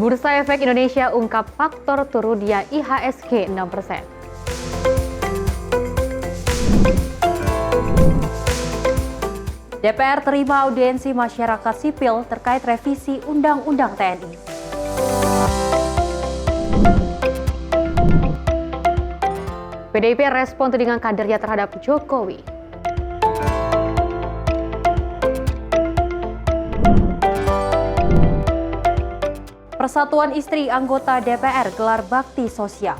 Bursa Efek Indonesia ungkap faktor turunnya IHSG 6%. DPR terima audiensi masyarakat sipil terkait revisi Undang-Undang TNI. PDIP respon tudingan kadernya terhadap Jokowi. Persatuan Istri Anggota DPR gelar bakti sosial.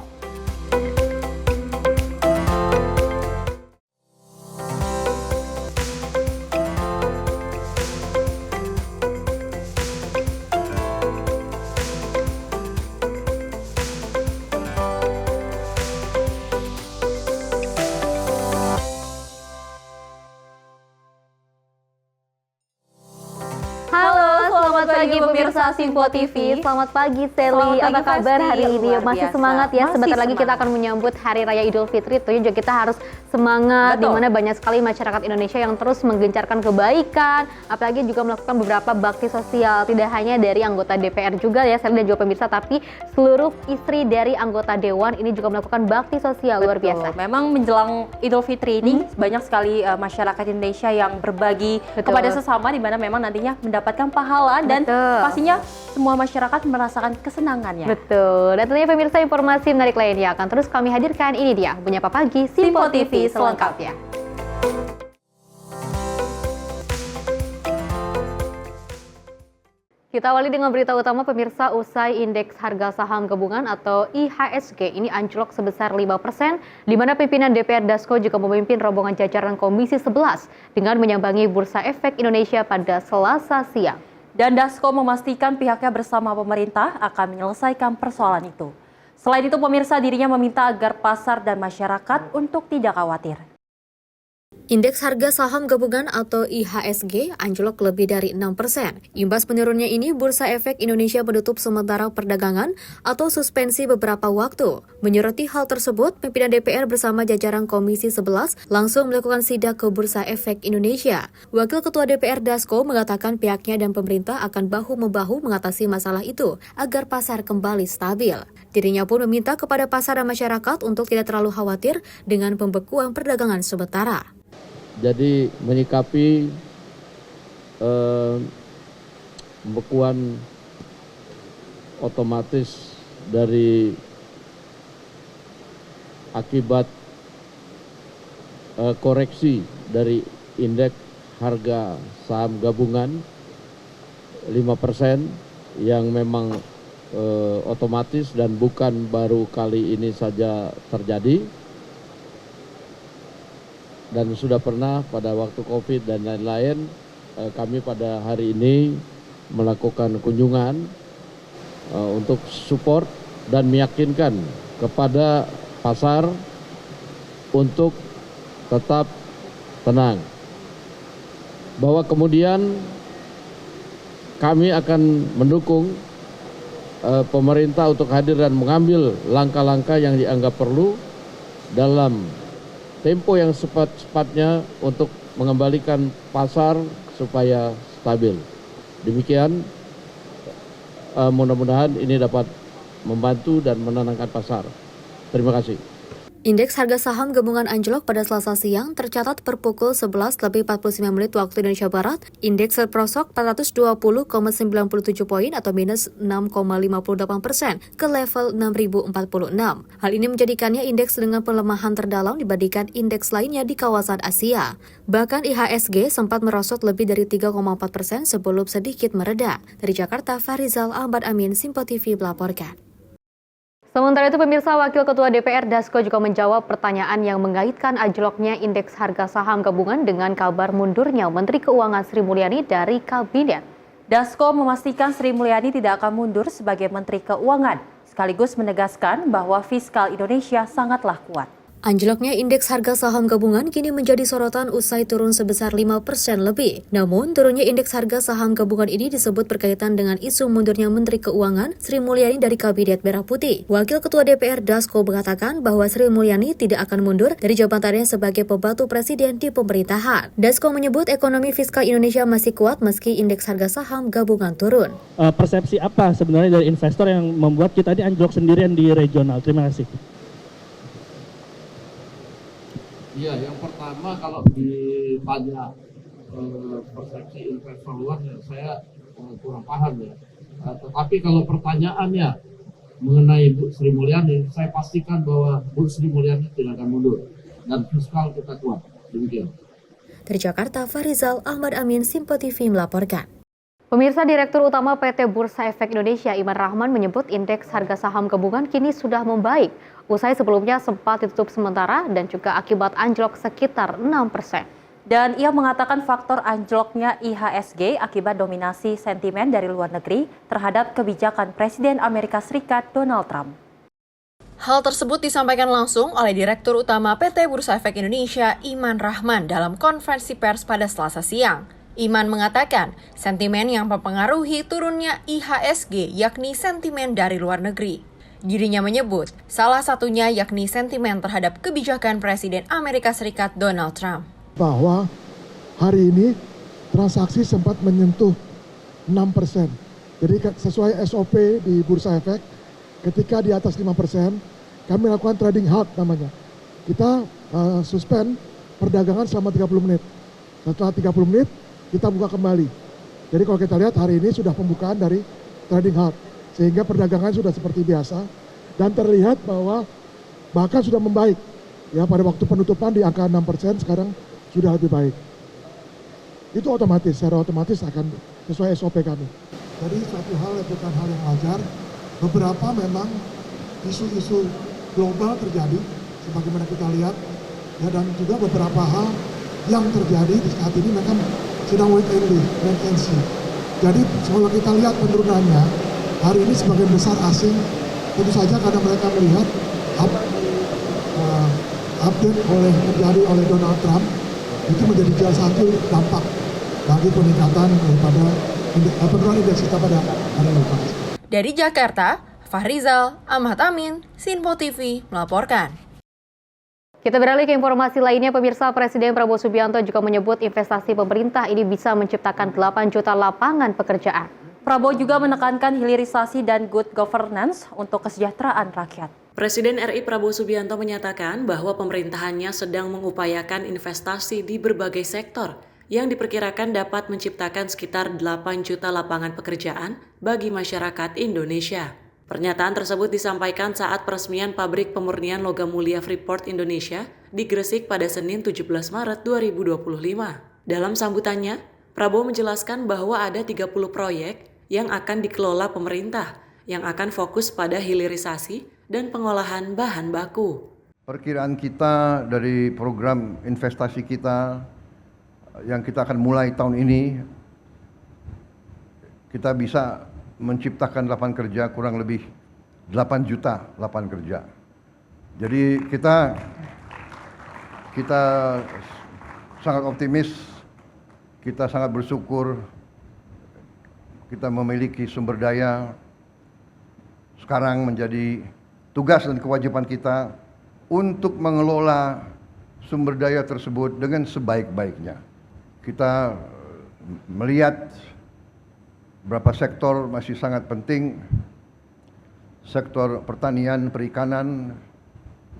Selamat pagi pemirsa Simpo TV. Selamat pagi Sally. Apa kabar hari ini? Masih semangat ya? Sebentar lagi kita akan menyambut Hari Raya Idul Fitri. Tentunya juga kita harus semangat. Di mana banyak sekali masyarakat Indonesia yang terus menggencarkan kebaikan, apalagi juga melakukan beberapa bakti sosial. Tidak hanya dari anggota DPR juga ya Sally dan juga pemirsa, tapi seluruh istri dari anggota Dewan ini juga melakukan bakti sosial. Luar biasa. Memang menjelang Idul Fitri ini banyak sekali masyarakat Indonesia yang berbagi kepada sesama, di mana memang nantinya mendapatkan pahala dan pastinya semua masyarakat merasakan kesenangannya. Betul. Dan tentunya pemirsa, informasi menarik lainnya akan terus kami hadirkan. Ini dia Menyapa Pagi Simpo TV selengkapnya. Kita awali dengan berita utama pemirsa. Usai indeks harga saham gabungan atau IHSG ini anjlok sebesar 5%, di mana pimpinan DPR Dasko juga memimpin rombongan jajaran Komisi 11 dengan menyambangi Bursa Efek Indonesia pada Selasa siang. Dan Dasko memastikan pihaknya bersama pemerintah akan menyelesaikan persoalan itu. Selain itu pemirsa, dirinya meminta agar pasar dan masyarakat untuk tidak khawatir. Indeks harga saham gabungan atau IHSG anjlok lebih dari 6%. Imbas menurunnya ini, Bursa Efek Indonesia menutup sementara perdagangan atau suspensi beberapa waktu. Menyoroti hal tersebut, pimpinan DPR bersama jajaran Komisi 11 langsung melakukan sidak ke Bursa Efek Indonesia. Wakil Ketua DPR Dasko mengatakan pihaknya dan pemerintah akan bahu-membahu mengatasi masalah itu agar pasar kembali stabil. Dirinya pun meminta kepada pasar dan masyarakat untuk tidak terlalu khawatir dengan pembekuan perdagangan sementara. Jadi menyikapi pembekuan otomatis dari akibat koreksi dari indeks harga saham gabungan 5% yang memang otomatis dan bukan baru kali ini saja terjadi. Dan sudah pernah pada waktu COVID dan lain-lain, kami pada hari ini melakukan kunjungan untuk support dan meyakinkan kepada pasar untuk tetap tenang. Bahwa kemudian kami akan mendukung pemerintah untuk hadir dan mengambil langkah-langkah yang dianggap perlu dalam tempo yang cepat-cepatnya untuk mengembalikan pasar supaya stabil. Demikian, mudah-mudahan ini dapat membantu dan menenangkan pasar. Terima kasih. Indeks harga saham gabungan anjlok pada Selasa siang tercatat per pukul 11.49 waktu Indonesia Barat. Indeks terprosok 420,97 poin atau minus 6,58% ke level 6.046. Hal ini menjadikannya indeks dengan pelemahan terdalam dibandingkan indeks lainnya di kawasan Asia. Bahkan IHSG sempat merosot lebih dari 3,4% sebelum sedikit mereda. Dari Jakarta, Farizal Ahmad Amin, Simpo TV melaporkan. Sementara itu pemirsa, Wakil Ketua DPR Dasko juga menjawab pertanyaan yang mengaitkan anjloknya indeks harga saham gabungan dengan kabar mundurnya Menteri Keuangan Sri Mulyani dari Kabinet. Dasko memastikan Sri Mulyani tidak akan mundur sebagai Menteri Keuangan, sekaligus menegaskan bahwa fiskal Indonesia sangatlah kuat. Anjloknya indeks harga saham gabungan kini menjadi sorotan usai turun sebesar 5% lebih. Namun, turunnya indeks harga saham gabungan ini disebut berkaitan dengan isu mundurnya Menteri Keuangan Sri Mulyani dari Kabinet Merah Putih. Wakil Ketua DPR Dasko mengatakan bahwa Sri Mulyani tidak akan mundur dari jabatannya sebagai pembantu presiden di pemerintahan. Dasko menyebut ekonomi fiskal Indonesia masih kuat meski indeks harga saham gabungan turun. Persepsi apa sebenarnya dari investor yang membuat kita ini anjlok sendirian di regional? Terima kasih. Iya, yang pertama kalau ditanya persepsi investor luar, saya kurang paham ya. Tetapi kalau pertanyaannya mengenai Bu Sri Mulyani, saya pastikan bahwa Bu Sri Mulyani tidak akan mundur dan fiskal kita kuat. Demikian. Dari Jakarta, Farizal Ahmad Amin, Simpo TV melaporkan. Pemirsa, Direktur Utama PT Bursa Efek Indonesia Iman Rahman menyebut indeks harga saham gabungan kini sudah membaik. Usai sebelumnya sempat ditutup sementara dan juga akibat anjlok sekitar 6%. Dan ia mengatakan faktor anjloknya IHSG akibat dominasi sentimen dari luar negeri terhadap kebijakan Presiden Amerika Serikat Donald Trump. Hal tersebut disampaikan langsung oleh Direktur Utama PT Bursa Efek Indonesia Iman Rahman dalam konferensi pers pada Selasa siang. Iman mengatakan sentimen yang mempengaruhi turunnya IHSG yakni sentimen dari luar negeri. Dirinya menyebut salah satunya yakni sentimen terhadap kebijakan Presiden Amerika Serikat Donald Trump. Bahwa hari ini transaksi sempat menyentuh 6%. Jadi sesuai SOP di Bursa Efek, ketika di atas 5%, kami lakukan trading halt namanya. Kita suspend perdagangan selama 30 menit. Setelah 30 menit, kita buka kembali. Jadi kalau kita lihat hari ini sudah pembukaan dari trading halt. Sehingga perdagangan sudah seperti biasa. Dan terlihat bahwa bahkan sudah membaik. Ya, pada waktu penutupan di angka 6%, sekarang sudah lebih baik. Itu otomatis, secara otomatis akan sesuai SOP kami. Jadi suatu hal yang bukan hal yang wajar. Beberapa memang isu-isu global terjadi, sebagaimana kita lihat. Ya, dan juga beberapa hal yang terjadi di saat ini memang sedang wait and see. Jadi kalau kita lihat penurunannya, hari ini sebagian besar asing, tentu saja karena mereka melihat update terjadi oleh Donald Trump, itu menjadi salah satu dampak bagi peningkatan daripada penurunan indeks kita pada hari ini. Dari Jakarta, Fahrizal Ahmad Amin, Simpo TV melaporkan. Kita beralih ke informasi lainnya, pemirsa. Presiden Prabowo Subianto juga menyebut investasi pemerintah ini bisa menciptakan 8 juta lapangan pekerjaan. Prabowo juga menekankan hilirisasi dan good governance untuk kesejahteraan rakyat. Presiden RI Prabowo Subianto menyatakan bahwa pemerintahannya sedang mengupayakan investasi di berbagai sektor yang diperkirakan dapat menciptakan sekitar 8 juta lapangan pekerjaan bagi masyarakat Indonesia. Pernyataan tersebut disampaikan saat peresmian pabrik pemurnian logam mulia Freeport Indonesia di Gresik pada Senin 17 Maret 2025. Dalam sambutannya, Prabowo menjelaskan bahwa ada 30 proyek yang akan dikelola pemerintah yang akan fokus pada hilirisasi dan pengolahan bahan baku. Perkiraan kita dari program investasi kita yang kita akan mulai tahun ini, kita bisa menciptakan lapangan kerja kurang lebih 8 juta lapangan kerja. Jadi kita sangat optimis, kita sangat bersyukur kita memiliki sumber daya. Sekarang menjadi tugas dan kewajiban kita untuk mengelola sumber daya tersebut dengan sebaik-baiknya. Kita melihat beberapa sektor masih sangat penting. Sektor pertanian, perikanan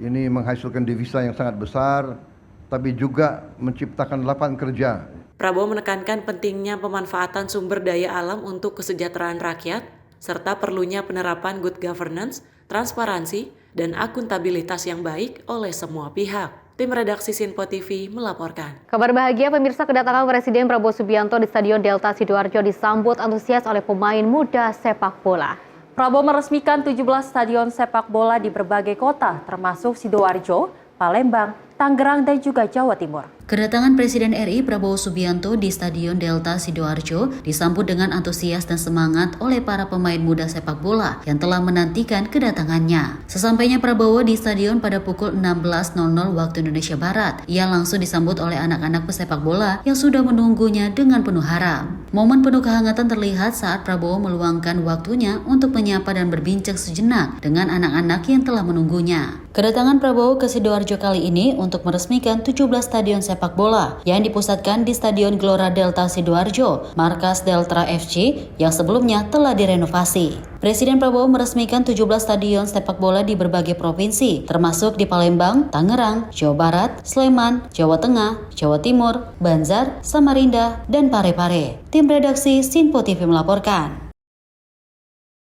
ini menghasilkan devisa yang sangat besar, tapi juga menciptakan lapangan kerja. Prabowo menekankan pentingnya pemanfaatan sumber daya alam untuk kesejahteraan rakyat, serta perlunya penerapan good governance, transparansi, dan akuntabilitas yang baik oleh semua pihak. Tim redaksi Simpo TV melaporkan. Kabar bahagia, pemirsa, kedatangan Presiden Prabowo Subianto di Stadion Delta Sidoarjo disambut antusias oleh pemain muda sepak bola. Prabowo meresmikan 17 stadion sepak bola di berbagai kota, termasuk Sidoarjo, Palembang, Tangerang, dan juga Jawa Timur. Kedatangan Presiden RI Prabowo Subianto di Stadion Delta Sidoarjo disambut dengan antusias dan semangat oleh para pemain muda sepak bola yang telah menantikan kedatangannya. Sesampainya Prabowo di stadion pada pukul 16.00 waktu Indonesia Barat, ia langsung disambut oleh anak-anak pesepak bola yang sudah menunggunya dengan penuh harap. Momen penuh kehangatan terlihat saat Prabowo meluangkan waktunya untuk menyapa dan berbincang sejenak dengan anak-anak yang telah menunggunya. Kedatangan Prabowo ke Sidoarjo kali ini untuk meresmikan 17 stadion sepak bola yang dipusatkan di Stadion Gelora Delta Sidoarjo, markas Delta FC yang sebelumnya telah direnovasi. Presiden Prabowo meresmikan 17 stadion sepak bola di berbagai provinsi, termasuk di Palembang, Tangerang, Jawa Barat, Sleman, Jawa Tengah, Jawa Timur, Banjar, Samarinda, dan Parepare. Tim redaksi Sinpo TV melaporkan.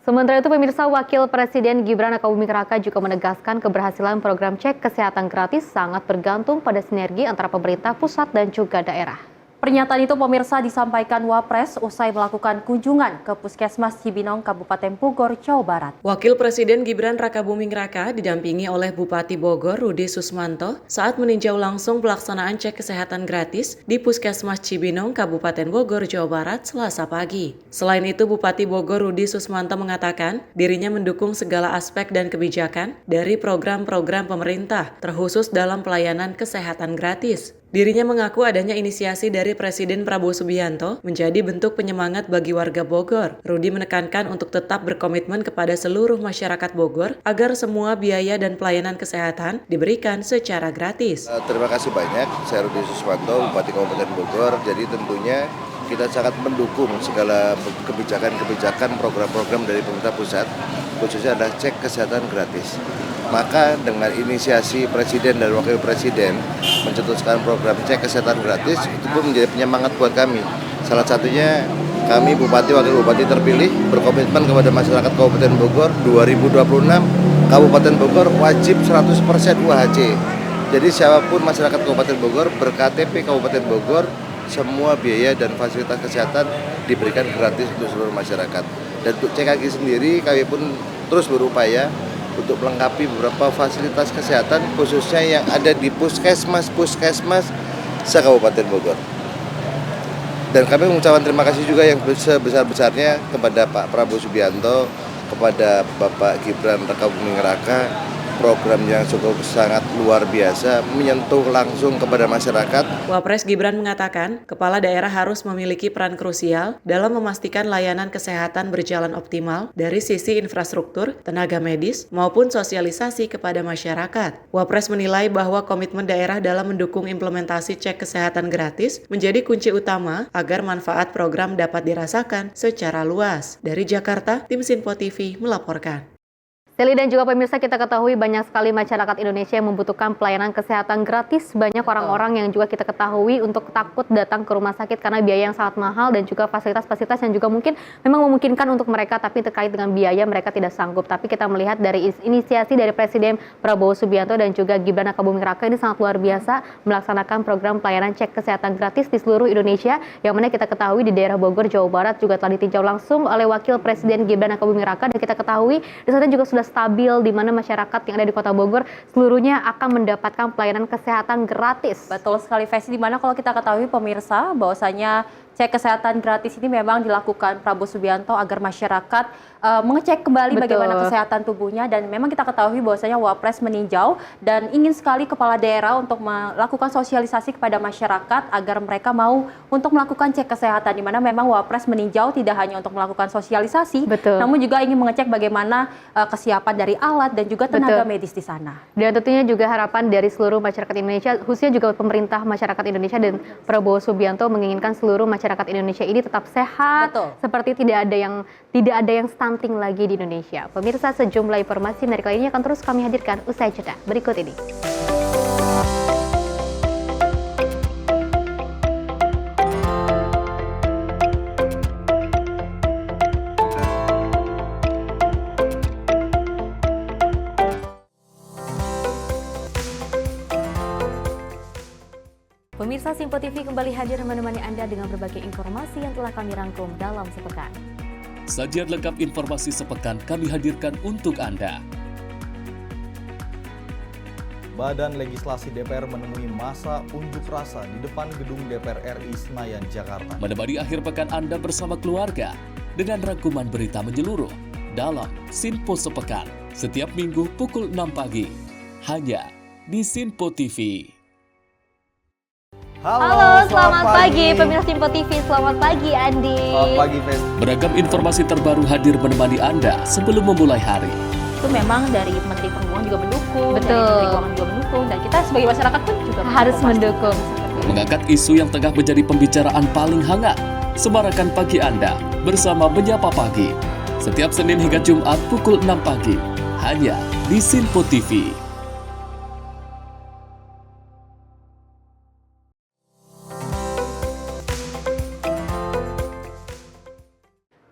Sementara itu, pemirsa, Wakil Presiden Gibran Rakabuming Raka juga menegaskan keberhasilan program cek kesehatan gratis sangat bergantung pada sinergi antara pemerintah pusat dan juga daerah. Pernyataan itu pemirsa disampaikan Wapres usai melakukan kunjungan ke Puskesmas Cibinong, Kabupaten Bogor, Jawa Barat. Wakil Presiden Gibran Rakabuming Raka didampingi oleh Bupati Bogor Rudi Susmanto saat meninjau langsung pelaksanaan cek kesehatan gratis di Puskesmas Cibinong, Kabupaten Bogor, Jawa Barat, Selasa pagi. Selain itu, Bupati Bogor Rudi Susmanto mengatakan dirinya mendukung segala aspek dan kebijakan dari program-program pemerintah, terkhusus dalam pelayanan kesehatan gratis. Dirinya mengaku adanya inisiasi dari Presiden Prabowo Subianto menjadi bentuk penyemangat bagi warga Bogor. Rudi menekankan untuk tetap berkomitmen kepada seluruh masyarakat Bogor agar semua biaya dan pelayanan kesehatan diberikan secara gratis. Terima kasih banyak, saya Rudi Susmanto, Bupati Kabupaten Bogor. Jadi tentunya kita sangat mendukung segala kebijakan-kebijakan, program-program dari pemerintah pusat, khususnya adalah cek kesehatan gratis. Maka dengan inisiasi Presiden dan Wakil Presiden mencetuskan program cek kesehatan gratis, itu pun menjadi penyemangat buat kami. Salah satunya kami Bupati Wakil Bupati terpilih berkomitmen kepada masyarakat Kabupaten Bogor 2026 Kabupaten Bogor wajib 100% UHC. Jadi siapapun masyarakat Kabupaten Bogor berKTP Kabupaten Bogor, semua biaya dan fasilitas kesehatan diberikan gratis untuk seluruh masyarakat. Dan untuk CKG sendiri kami pun terus berupaya untuk melengkapi beberapa fasilitas kesehatan khususnya yang ada di puskesmas se-Kabupaten Bogor. Dan kami mengucapkan terima kasih juga yang sebesar-besarnya kepada Pak Prabowo Subianto, kepada Bapak Gibran Rakabuming Raka, program yang cukup sangat luar biasa, menyentuh langsung kepada masyarakat. Wapres Gibran mengatakan, kepala daerah harus memiliki peran krusial dalam memastikan layanan kesehatan berjalan optimal dari sisi infrastruktur, tenaga medis, maupun sosialisasi kepada masyarakat. Wapres menilai bahwa komitmen daerah dalam mendukung implementasi cek kesehatan gratis menjadi kunci utama agar manfaat program dapat dirasakan secara luas. Dari Jakarta, Tim Sinpo TV melaporkan. Seli dan juga pemirsa, kita ketahui banyak sekali masyarakat Indonesia yang membutuhkan pelayanan kesehatan gratis. Banyak orang-orang yang juga kita ketahui untuk takut datang ke rumah sakit karena biaya yang sangat mahal dan juga fasilitas-fasilitas yang juga mungkin memang memungkinkan untuk mereka, tapi terkait dengan biaya mereka tidak sanggup. Tapi kita melihat dari inisiasi dari Presiden Prabowo Subianto dan juga Gibran Rakabuming Raka ini sangat luar biasa melaksanakan program pelayanan cek kesehatan gratis di seluruh Indonesia, yang mana kita ketahui di daerah Bogor, Jawa Barat juga telah ditinjau langsung oleh Wakil Presiden Gibran Rakabuming Raka, dan kita ketahui di sana juga sudah stabil, di mana masyarakat yang ada di Kota Bogor seluruhnya akan mendapatkan pelayanan kesehatan gratis. Betul sekali, Festi, di mana kalau kita ketahui pemirsa bahwasanya cek kesehatan gratis ini memang dilakukan Prabowo Subianto agar masyarakat mengecek kembali bagaimana kesehatan tubuhnya, dan memang kita ketahui bahwasanya Wapres meninjau dan ingin sekali kepala daerah untuk melakukan sosialisasi kepada masyarakat agar mereka mau untuk melakukan cek kesehatan, di mana memang Wapres meninjau tidak hanya untuk melakukan sosialisasi, namun juga ingin mengecek bagaimana kesiapan dari alat dan juga tenaga medis di sana. Dan tentunya juga harapan dari seluruh masyarakat Indonesia, khususnya juga pemerintah masyarakat Indonesia dan Prabowo Subianto menginginkan seluruh masyarakat Indonesia ini tetap sehat, seperti tidak ada yang stunting lagi di Indonesia. Pemirsa, sejumlah informasi menarik lainnya akan terus kami hadirkan usai jeda berikut ini. Pemirsa, Sinpo TV kembali hadir menemani Anda dengan berbagai informasi yang telah kami rangkum dalam sepekan. Sajian lengkap informasi sepekan kami hadirkan untuk Anda. Badan Legislasi DPR menemui masa unjuk rasa di depan gedung DPR RI Senayan, Jakarta. Menemani akhir pekan Anda bersama keluarga dengan rangkuman berita menyeluruh dalam Sinpo Sepekan setiap minggu pukul 6 pagi hanya di Sinpo TV. Halo, selamat pagi pemirsa Sinpo TV. Selamat pagi Andi. Selamat pagi, Fen. Beragam informasi terbaru hadir menemani Anda sebelum memulai hari. Itu memang dari Menteri Perhubungan juga mendukung, Betul. dari Menteri Keuangan juga mendukung, dan kita sebagai masyarakat pun juga Harus mendukung. Mengangkat isu yang tengah menjadi pembicaraan paling hangat. Semarakan pagi Anda bersama Menyapa Pagi. Setiap Senin hingga Jumat pukul 6 pagi hanya di Sinpo TV.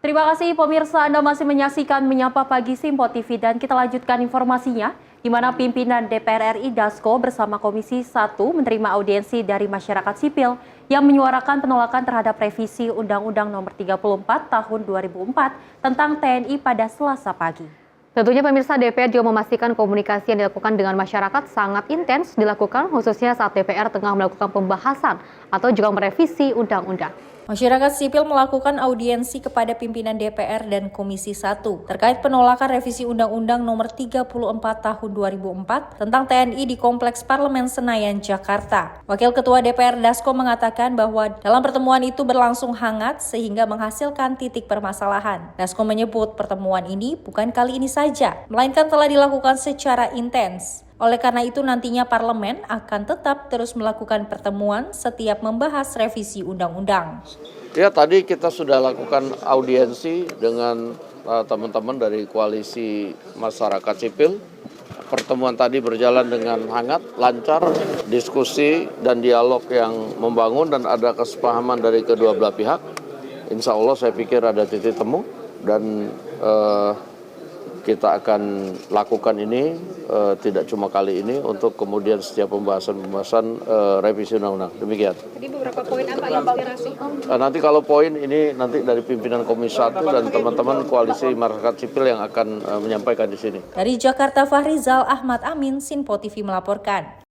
Terima kasih pemirsa, Anda masih menyaksikan Menyapa Pagi Sinpo TV, dan kita lanjutkan informasinya, di mana pimpinan DPR RI Dasko bersama Komisi 1 menerima audiensi dari masyarakat sipil yang menyuarakan penolakan terhadap revisi Undang-Undang Nomor 34 Tahun 2004 tentang TNI pada Selasa pagi. Tentunya pemirsa, DPR juga memastikan komunikasi yang dilakukan dengan masyarakat sangat intens dilakukan, khususnya saat DPR tengah melakukan pembahasan atau juga merevisi undang-undang. Masyarakat sipil melakukan audiensi kepada pimpinan DPR dan Komisi 1 terkait penolakan revisi Undang-Undang Nomor 34 Tahun 2004 tentang TNI di Kompleks Parlemen Senayan, Jakarta. Wakil Ketua DPR Dasko mengatakan bahwa dalam pertemuan itu berlangsung hangat sehingga menghasilkan titik permasalahan. Dasko menyebut pertemuan ini bukan kali ini saja, melainkan telah dilakukan secara intens. Oleh karena itu nantinya parlemen akan tetap terus melakukan pertemuan setiap membahas revisi undang-undang. Ya, tadi kita sudah lakukan audiensi dengan teman-teman dari koalisi masyarakat sipil. Pertemuan tadi berjalan dengan hangat, lancar, diskusi dan dialog yang membangun dan ada kesepahaman dari kedua belah pihak. Insya Allah saya pikir ada titik temu dan kita akan lakukan ini tidak cuma kali ini untuk kemudian setiap pembahasan revisi undang-undang. Demikian. Jadi beberapa poin apa yang direvisi? Nanti kalau poin ini nanti dari pimpinan Komisi 1 dan teman-teman koalisi masyarakat sipil yang akan menyampaikan di sini. Dari Jakarta, Fahrizal Ahmad Amin, Sinpo TV melaporkan.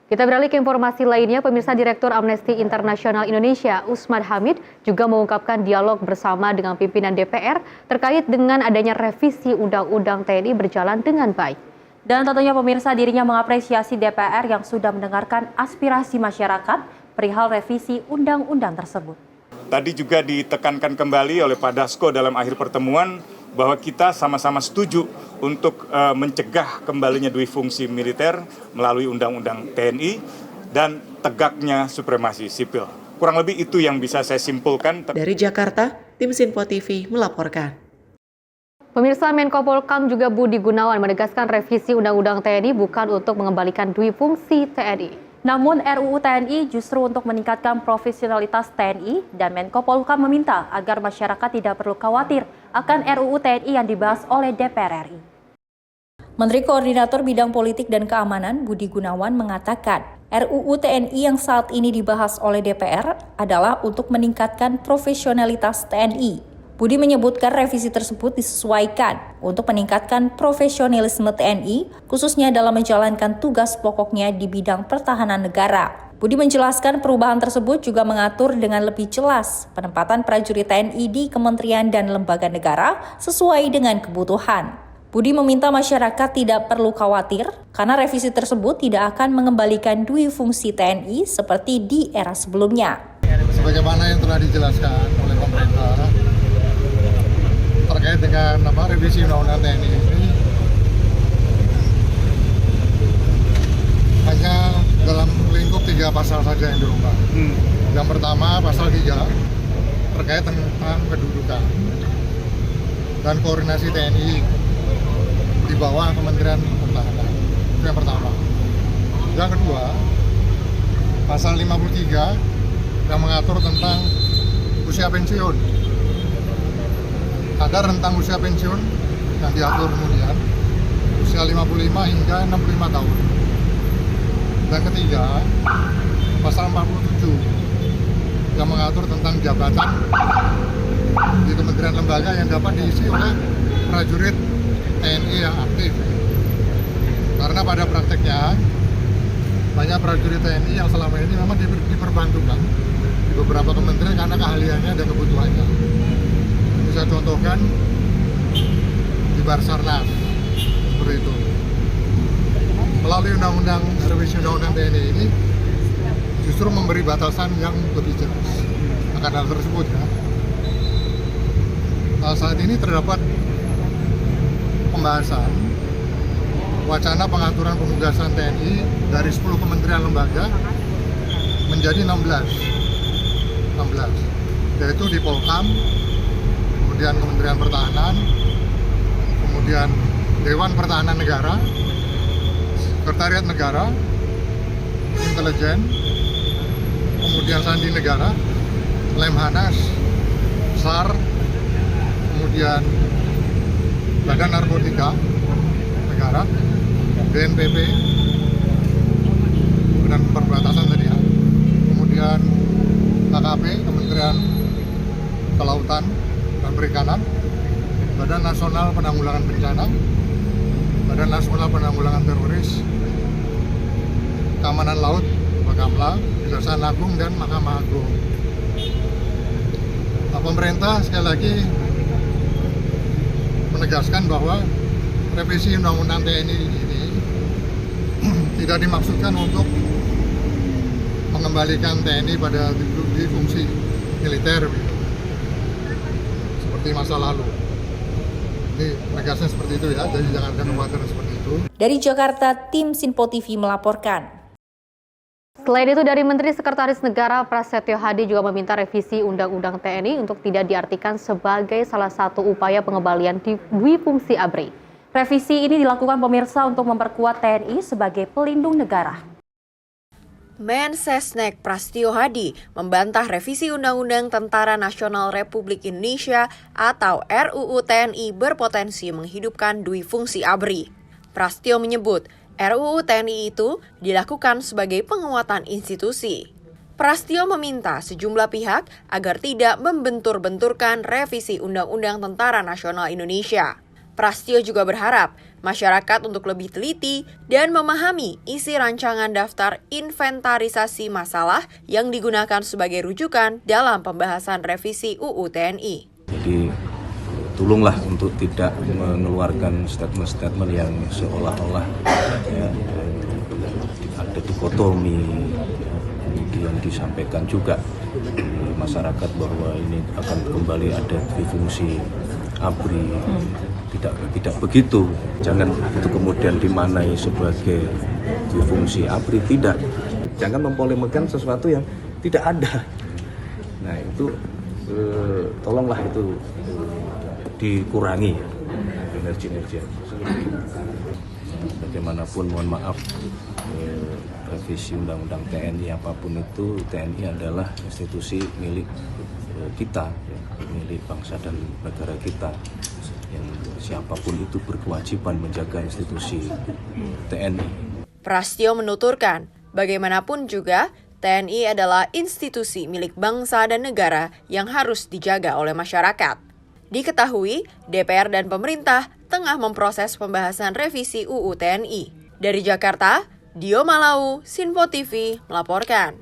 Kita beralih ke informasi lainnya, pemirsa. Direktur Amnesty International Indonesia, Usman Hamid, juga mengungkapkan dialog bersama dengan pimpinan DPR terkait dengan adanya revisi Undang-Undang TNI berjalan dengan baik. Dan tentunya pemirsa, dirinya mengapresiasi DPR yang sudah mendengarkan aspirasi masyarakat perihal revisi undang-undang tersebut. Tadi juga ditekankan kembali oleh Pak Dasko dalam akhir pertemuan bahwa kita sama-sama setuju untuk mencegah kembalinya dui fungsi militer melalui Undang-Undang TNI dan tegaknya supremasi sipil. Kurang lebih itu yang bisa saya simpulkan. Dari Jakarta, tim Sinpo TV melaporkan. Pemirsa, Menko Polhukam juga Budi Gunawan menegaskan revisi Undang-Undang TNI bukan untuk mengembalikan dui fungsi TNI. Namun RUU TNI justru untuk meningkatkan profesionalitas TNI, dan Menko Polhukam meminta agar masyarakat tidak perlu khawatir akan RUU TNI yang dibahas oleh DPR RI. Menteri Koordinator Bidang Politik dan Keamanan Budi Gunawan mengatakan, RUU TNI yang saat ini dibahas oleh DPR adalah untuk meningkatkan profesionalitas TNI. Budi menyebutkan revisi tersebut disesuaikan untuk meningkatkan profesionalisme TNI, khususnya dalam menjalankan tugas pokoknya di bidang pertahanan negara. Budi menjelaskan perubahan tersebut juga mengatur dengan lebih jelas penempatan prajurit TNI di kementerian dan lembaga negara sesuai dengan kebutuhan. Budi meminta masyarakat tidak perlu khawatir karena revisi tersebut tidak akan mengembalikan dui fungsi TNI seperti di era sebelumnya. Sebagaimana yang telah dijelaskan oleh pemerintah terkait dengan revisi Undang-Undang TNI ini, hanya dalam lingkup 3 pasal saja yang dirubah. Yang pertama pasal 3 terkait tentang kedudukan dan koordinasi TNI di bawah Kementerian Pertahanan. Itu yang pertama. Yang kedua, pasal 53 yang mengatur tentang usia pensiun. Ada rentang usia pensiun yang diatur kemudian usia 55 hingga 65 tahun. Dan ketiga, pasal 47 yang mengatur tentang jabatan di kementerian lembaga yang dapat diisi oleh prajurit TNI yang aktif. Karena pada prakteknya banyak prajurit TNI yang selama ini memang diperbantukan di beberapa kementerian karena keahliannya dan kebutuhannya. Ini saya contohkan di Basarnas seperti itu. Melalui revisi undang-undang TNI ini justru memberi batasan yang lebih jelas akan hal tersebut ya. Saat ini terdapat pembahasan wacana pengaturan penugasan TNI dari 10 kementerian lembaga menjadi 16, yaitu di Polkam, kemudian Kementerian Pertahanan, kemudian Dewan Pertahanan Negara, Sekretariat Negara, Intelijen, kemudian Sandi Negara, Lemhanas, SAR, kemudian Badan Narkotika Negara, BNPB, dan perbatasan tadi ya. Kemudian KKP, Kementerian Kelautan dan Perikanan, Badan Nasional Penanggulangan Bencana, Badan Nasional Penanggulangan Teroris, Keamanan Laut, Bakamla, Kejaksaan Agung, dan Mahkamah Agung. Pemerintah sekali lagi menegaskan bahwa revisi Undang-Undang TNI ini tidak dimaksudkan untuk mengembalikan TNI pada di fungsi militer seperti masa lalu. Ini menegasnya seperti itu ya, jadi jangan ada kekhawatiran seperti itu. Dari Jakarta, tim Sinpo TV melaporkan. Selain itu, dari Menteri Sekretaris Negara Prasetyo Hadi juga meminta revisi Undang-Undang TNI untuk tidak diartikan sebagai salah satu upaya pengembalian duifungsi ABRI. Revisi ini dilakukan pemirsa untuk memperkuat TNI sebagai pelindung negara. Mensesnek Prasetyo Hadi membantah revisi Undang-Undang Tentara Nasional Republik Indonesia atau RUU TNI berpotensi menghidupkan duifungsi ABRI. Prasetyo menyebut RUU TNI itu dilakukan sebagai penguatan institusi. Prasetyo meminta sejumlah pihak agar tidak membentur-benturkan revisi Undang-Undang Tentara Nasional Indonesia. Prasetyo juga berharap masyarakat untuk lebih teliti dan memahami isi rancangan daftar inventarisasi masalah yang digunakan sebagai rujukan dalam pembahasan revisi UU TNI. Jadi tolonglah untuk tidak mengeluarkan statement-statement yang seolah-olah ya, ada dikotomi, kemudian disampaikan juga di masyarakat bahwa ini akan kembali ada fungsi ABRI. Tidak begitu. Jangan itu kemudian dimaknai sebagai fungsi ABRI, tidak. Jangan mempolemikkan sesuatu yang tidak ada. Nah itu tolonglah itu dikurangi energi-energi. Bagaimanapun mohon maaf, revisi Undang-Undang TNI apapun itu, TNI adalah institusi milik kita, milik bangsa dan negara kita. Yang siapapun itu berkewajiban menjaga institusi TNI. Prasetyo menuturkan, bagaimanapun juga TNI adalah institusi milik bangsa dan negara yang harus dijaga oleh masyarakat. Diketahui, DPR dan pemerintah tengah memproses pembahasan revisi UU TNI. Dari Jakarta, Dio Malau, Sinpo TV melaporkan.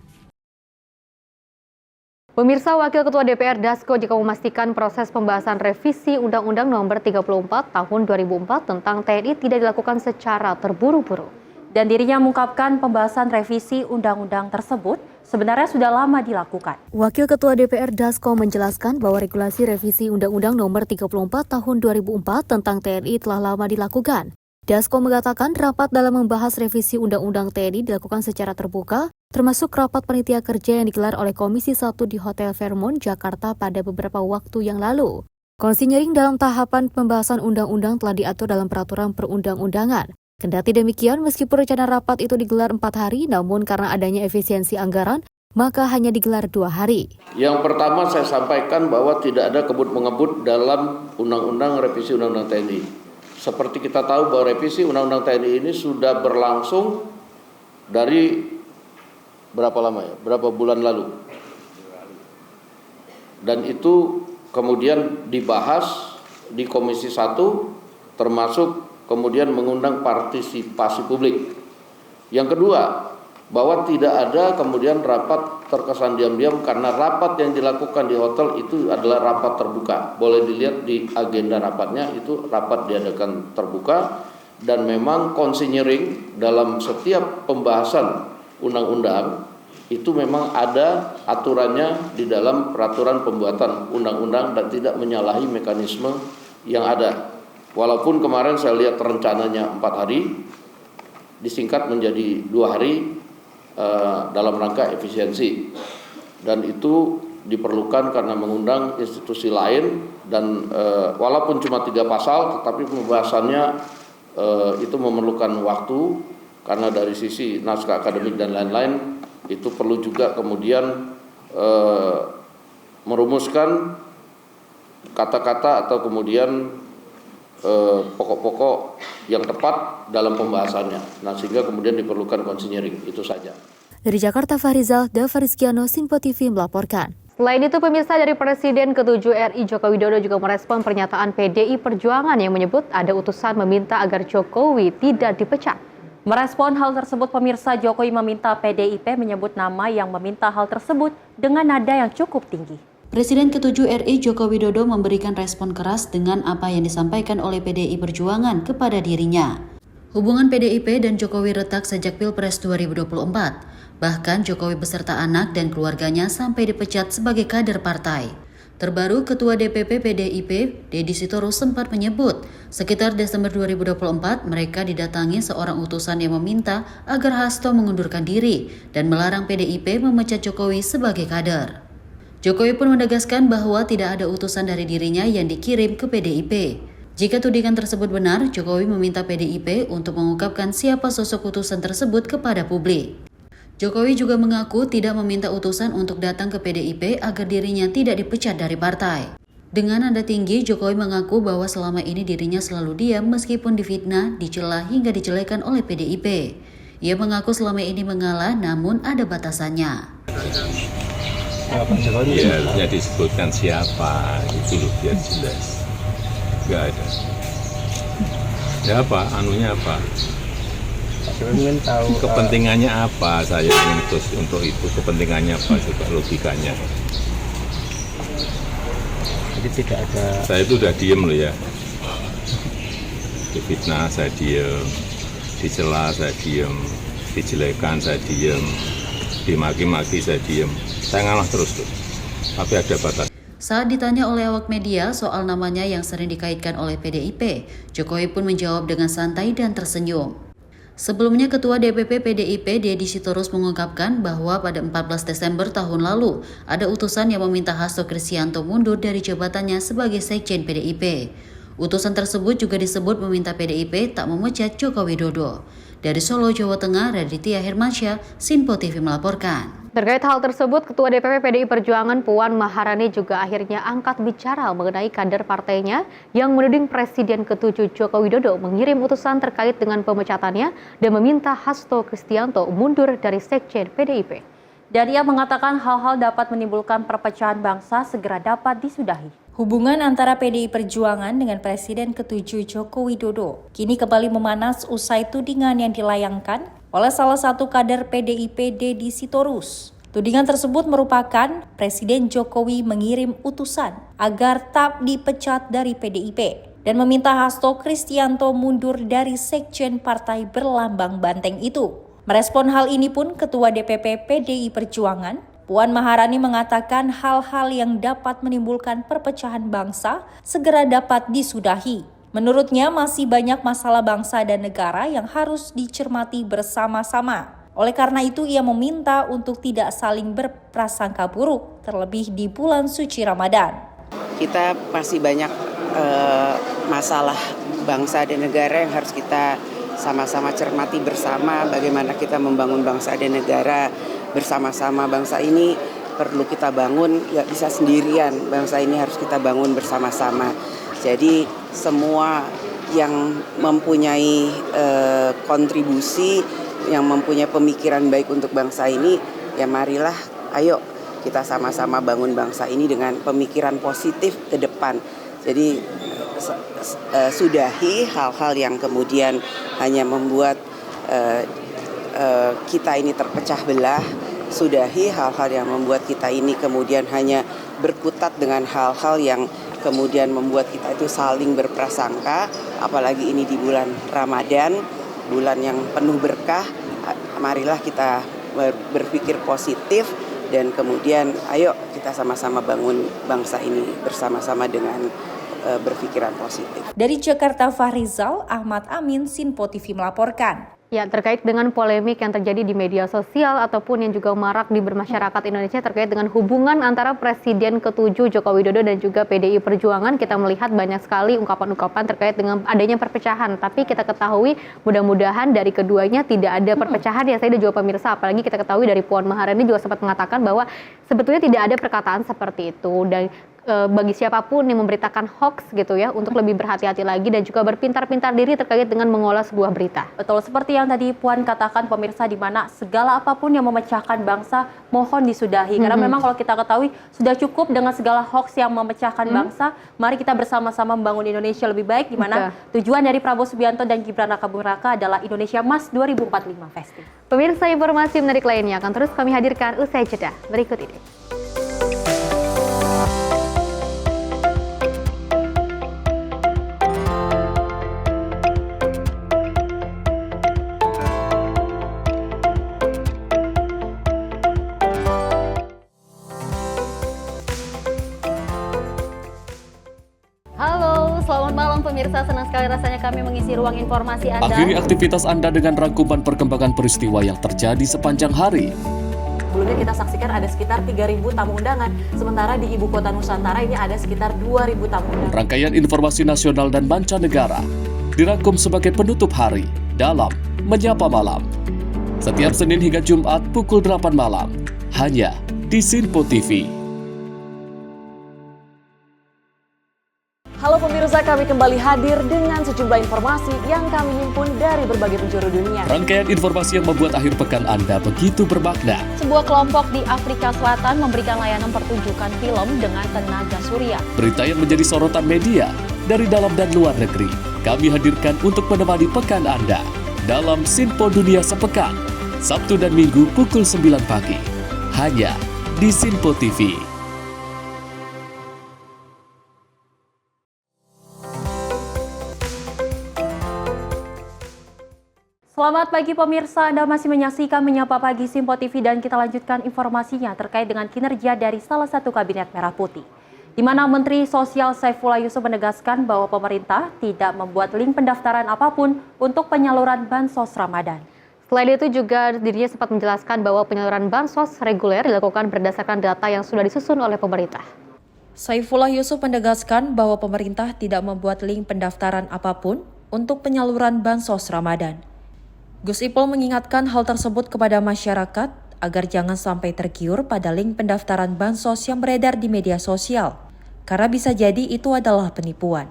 Pemirsa, Wakil Ketua DPR Dasko juga memastikan proses pembahasan revisi Undang-Undang Nomor 34 Tahun 2004 tentang TNI tidak dilakukan secara terburu-buru. Dan dirinya mengungkapkan pembahasan revisi undang-undang tersebut sebenarnya sudah lama dilakukan. Wakil Ketua DPR Dasko menjelaskan bahwa regulasi revisi Undang-Undang Nomor 34 Tahun 2004 tentang TNI telah lama dilakukan. Dasko mengatakan rapat dalam membahas revisi Undang-Undang TNI dilakukan secara terbuka, termasuk rapat panitia kerja yang digelar oleh Komisi 1 di Hotel Fairmont, Jakarta pada beberapa waktu yang lalu. Konsinyering dalam tahapan pembahasan undang-undang telah diatur dalam peraturan perundang-undangan. Kendati demikian, meskipun rencana rapat itu digelar 4 hari, namun karena adanya efisiensi anggaran, maka hanya digelar 2 hari. Yang pertama saya sampaikan bahwa tidak ada kebut-mengebut dalam undang-undang revisi undang-undang TNI. Seperti kita tahu bahwa revisi undang-undang TNI ini sudah berlangsung dari berapa lama ya? Berapa bulan lalu. Dan itu kemudian dibahas di Komisi 1 termasuk kemudian mengundang partisipasi publik. Yang kedua, bahwa tidak ada kemudian rapat terkesan diam-diam, karena rapat yang dilakukan di hotel itu adalah rapat terbuka. Boleh dilihat di agenda rapatnya, itu rapat diadakan terbuka, dan memang konsinyering dalam setiap pembahasan undang-undang itu memang ada aturannya di dalam peraturan pembuatan undang-undang dan tidak menyalahi mekanisme yang ada. Walaupun kemarin saya lihat rencananya 4 hari, disingkat menjadi 2 hari dalam rangka efisiensi, dan itu diperlukan karena mengundang institusi lain, dan walaupun cuma 3 pasal tetapi pembahasannya itu memerlukan waktu, karena dari sisi naskah akademik dan lain-lain itu perlu juga kemudian merumuskan kata-kata atau kemudian pokok-pokok yang tepat dalam pembahasannya. Nah, sehingga kemudian diperlukan konsinyering, itu saja. Dari Jakarta, Farizal Dafarizkiano, Sinpo TV melaporkan. Selain itu, pemirsa, dari Presiden ke-7 RI Joko Widodo juga merespon pernyataan PDI Perjuangan yang menyebut ada utusan meminta agar Jokowi tidak dipecat. Merespon hal tersebut, pemirsa, Jokowi meminta PDIP menyebut nama yang meminta hal tersebut dengan nada yang cukup tinggi. Presiden ke-7 RI Joko Widodo memberikan respon keras dengan apa yang disampaikan oleh PDI Perjuangan kepada dirinya. Hubungan PDIP dan Jokowi retak sejak Pilpres 2024. Bahkan Jokowi beserta anak dan keluarganya sampai dipecat sebagai kader partai. Terbaru, Ketua DPP PDIP, Deddy Sitorus, sempat menyebut, sekitar Desember 2024 mereka didatangi seorang utusan yang meminta agar Hasto mengundurkan diri dan melarang PDIP memecat Jokowi sebagai kader. Jokowi pun menegaskan bahwa tidak ada utusan dari dirinya yang dikirim ke PDIP. Jika tudingan tersebut benar, Jokowi meminta PDIP untuk mengungkapkan siapa sosok utusan tersebut kepada publik. Jokowi juga mengaku tidak meminta utusan untuk datang ke PDIP agar dirinya tidak dipecat dari partai. Dengan nada tinggi, Jokowi mengaku bahwa selama ini dirinya selalu diam meskipun difitnah, dicela hingga dijelekan oleh PDIP. Ia mengaku selama ini mengalah, namun ada batasannya. Ya, harusnya disebutkan siapa, itu loh biar jelas. Enggak ada. Ya apa, anunya apa? Ingin tahu kepentingannya apa, saya mengutus untuk itu, kepentingannya apa, coba logikanya. Jadi tidak ada. Saya itu udah diem loh ya. Difitnah saya diem, dicela saya diem, dijelekan saya diem, dimaki-maki saya diem. Saya ngalah terus tuh, tapi ada batas. Saat ditanya oleh awak media soal namanya yang sering dikaitkan oleh PDIP, Jokowi pun menjawab dengan santai dan tersenyum. Sebelumnya, Ketua DPP PDIP Deddy Sitorus mengungkapkan bahwa pada 14 Desember tahun lalu, ada utusan yang meminta Hasto Kristianto mundur dari jabatannya sebagai Sekjen PDIP. Utusan tersebut juga disebut meminta PDIP tak memecat Joko Widodo. Dari Solo, Jawa Tengah, Raditya Hermansyah, Sinpo TV melaporkan. Terkait hal tersebut, Ketua DPP PDI Perjuangan Puan Maharani juga akhirnya angkat bicara mengenai kader partainya yang menuding Presiden ke-7 Joko Widodo mengirim utusan terkait dengan pemecatannya dan meminta Hasto Kristianto mundur dari Sekjen PDIP. Dan ia mengatakan hal-hal dapat menimbulkan perpecahan bangsa segera dapat disudahi. Hubungan antara PDI Perjuangan dengan Presiden ke-7 Joko Widodo kini kembali memanas usai tudingan yang dilayangkan oleh salah satu kader PDIP Deddy Sitorus. Tudingan tersebut merupakan Presiden Jokowi mengirim utusan agar tak dipecat dari PDIP dan meminta Hasto Kristianto mundur dari Sekjen partai berlambang banteng itu. Merespon hal ini pun Ketua DPP PDI Perjuangan, Puan Maharani mengatakan hal-hal yang dapat menimbulkan perpecahan bangsa segera dapat disudahi. Menurutnya masih banyak masalah bangsa dan negara yang harus dicermati bersama-sama. Oleh karena itu ia meminta untuk tidak saling berprasangka buruk, terlebih di bulan suci Ramadan. Kita masih banyak masalah bangsa dan negara yang harus kita sama-sama cermati bersama, bagaimana kita membangun bangsa dan negara bersama-sama. Bangsa ini perlu kita bangun, nggak bisa sendirian, bangsa ini harus kita bangun bersama-sama. Jadi semua yang mempunyai kontribusi, yang mempunyai pemikiran baik untuk bangsa ini, ya marilah ayo kita sama-sama bangun bangsa ini dengan pemikiran positif ke depan. Jadi sudahi hal-hal yang kemudian hanya membuat kita ini terpecah belah, sudahi hal-hal yang membuat kita ini kemudian hanya berkutat dengan hal-hal yang kemudian membuat kita itu saling berprasangka, apalagi ini di bulan Ramadan, bulan yang penuh berkah. Marilah kita berpikir positif dan kemudian ayo kita sama-sama bangun bangsa ini bersama-sama dengan berpikiran positif. Dari Jakarta, Fahrizal, Ahmad Amin, Sinpo TV melaporkan. Ya, terkait dengan polemik yang terjadi di media sosial ataupun yang juga marak di bermasyarakat Indonesia terkait dengan hubungan antara Presiden ke-7 Joko Widodo dan juga PDI Perjuangan, kita melihat banyak sekali ungkapan-ungkapan terkait dengan adanya perpecahan. Tapi kita ketahui mudah-mudahan dari keduanya tidak ada perpecahan ya, saya dan juga pemirsa. Apalagi kita ketahui dari Puan Maharani juga sempat mengatakan bahwa sebetulnya tidak ada perkataan seperti itu. Dan bagi siapapun yang memberitakan hoax gitu ya, untuk lebih berhati-hati lagi dan juga berpintar-pintar diri terkait dengan mengolah sebuah berita. Betul, seperti yang tadi Puan katakan pemirsa, di mana segala apapun yang memecahkan bangsa mohon disudahi. Karena memang kalau kita ketahui sudah cukup dengan segala hoax yang memecahkan bangsa. Mari kita bersama-sama membangun Indonesia lebih baik, di mana tujuan dari Prabowo Subianto dan Gibran Rakabuming Raka adalah Indonesia Emas 2045 Festi. Pemirsa, informasi menarik lainnya akan terus kami hadirkan usai jeda berikut ini. Pemirsa, senang sekali rasanya kami mengisi ruang informasi Anda. Akhiri aktivitas Anda dengan rangkuman perkembangan peristiwa yang terjadi sepanjang hari. Sebelumnya kita saksikan ada sekitar 3.000 tamu undangan, sementara di Ibu Kota Nusantara ini ada sekitar 2.000 tamu undangan. Rangkaian informasi nasional dan mancanegara dirangkum sebagai penutup hari dalam Menyapa Malam. Setiap Senin hingga Jumat pukul 8 malam, hanya di Sinpo TV. Halo pemirsa, kami kembali hadir dengan sejumlah informasi yang kami himpun dari berbagai penjuru dunia. Rangkaian informasi yang membuat akhir pekan Anda begitu bermakna. Sebuah kelompok di Afrika Selatan memberikan layanan pertunjukan film dengan tenaga surya. Berita yang menjadi sorotan media dari dalam dan luar negeri, kami hadirkan untuk menemani pekan Anda dalam Sinpo Dunia Sepekan, Sabtu dan Minggu pukul 9 pagi, hanya di Sinpo TV. Selamat pagi pemirsa, Anda masih menyaksikan Menyapa Pagi Sinpo TV dan kita lanjutkan informasinya terkait dengan kinerja dari salah satu kabinet Merah Putih. Di mana Menteri Sosial Saifullah Yusuf menegaskan bahwa pemerintah tidak membuat link pendaftaran apapun untuk penyaluran Bansos Ramadan. Selain itu juga dirinya sempat menjelaskan bahwa penyaluran Bansos reguler dilakukan berdasarkan data yang sudah disusun oleh pemerintah. Saifullah Yusuf menegaskan bahwa pemerintah tidak membuat link pendaftaran apapun untuk penyaluran Bansos Ramadan. Gus Ipul mengingatkan hal tersebut kepada masyarakat agar jangan sampai tergiur pada link pendaftaran Bansos yang beredar di media sosial, karena bisa jadi itu adalah penipuan.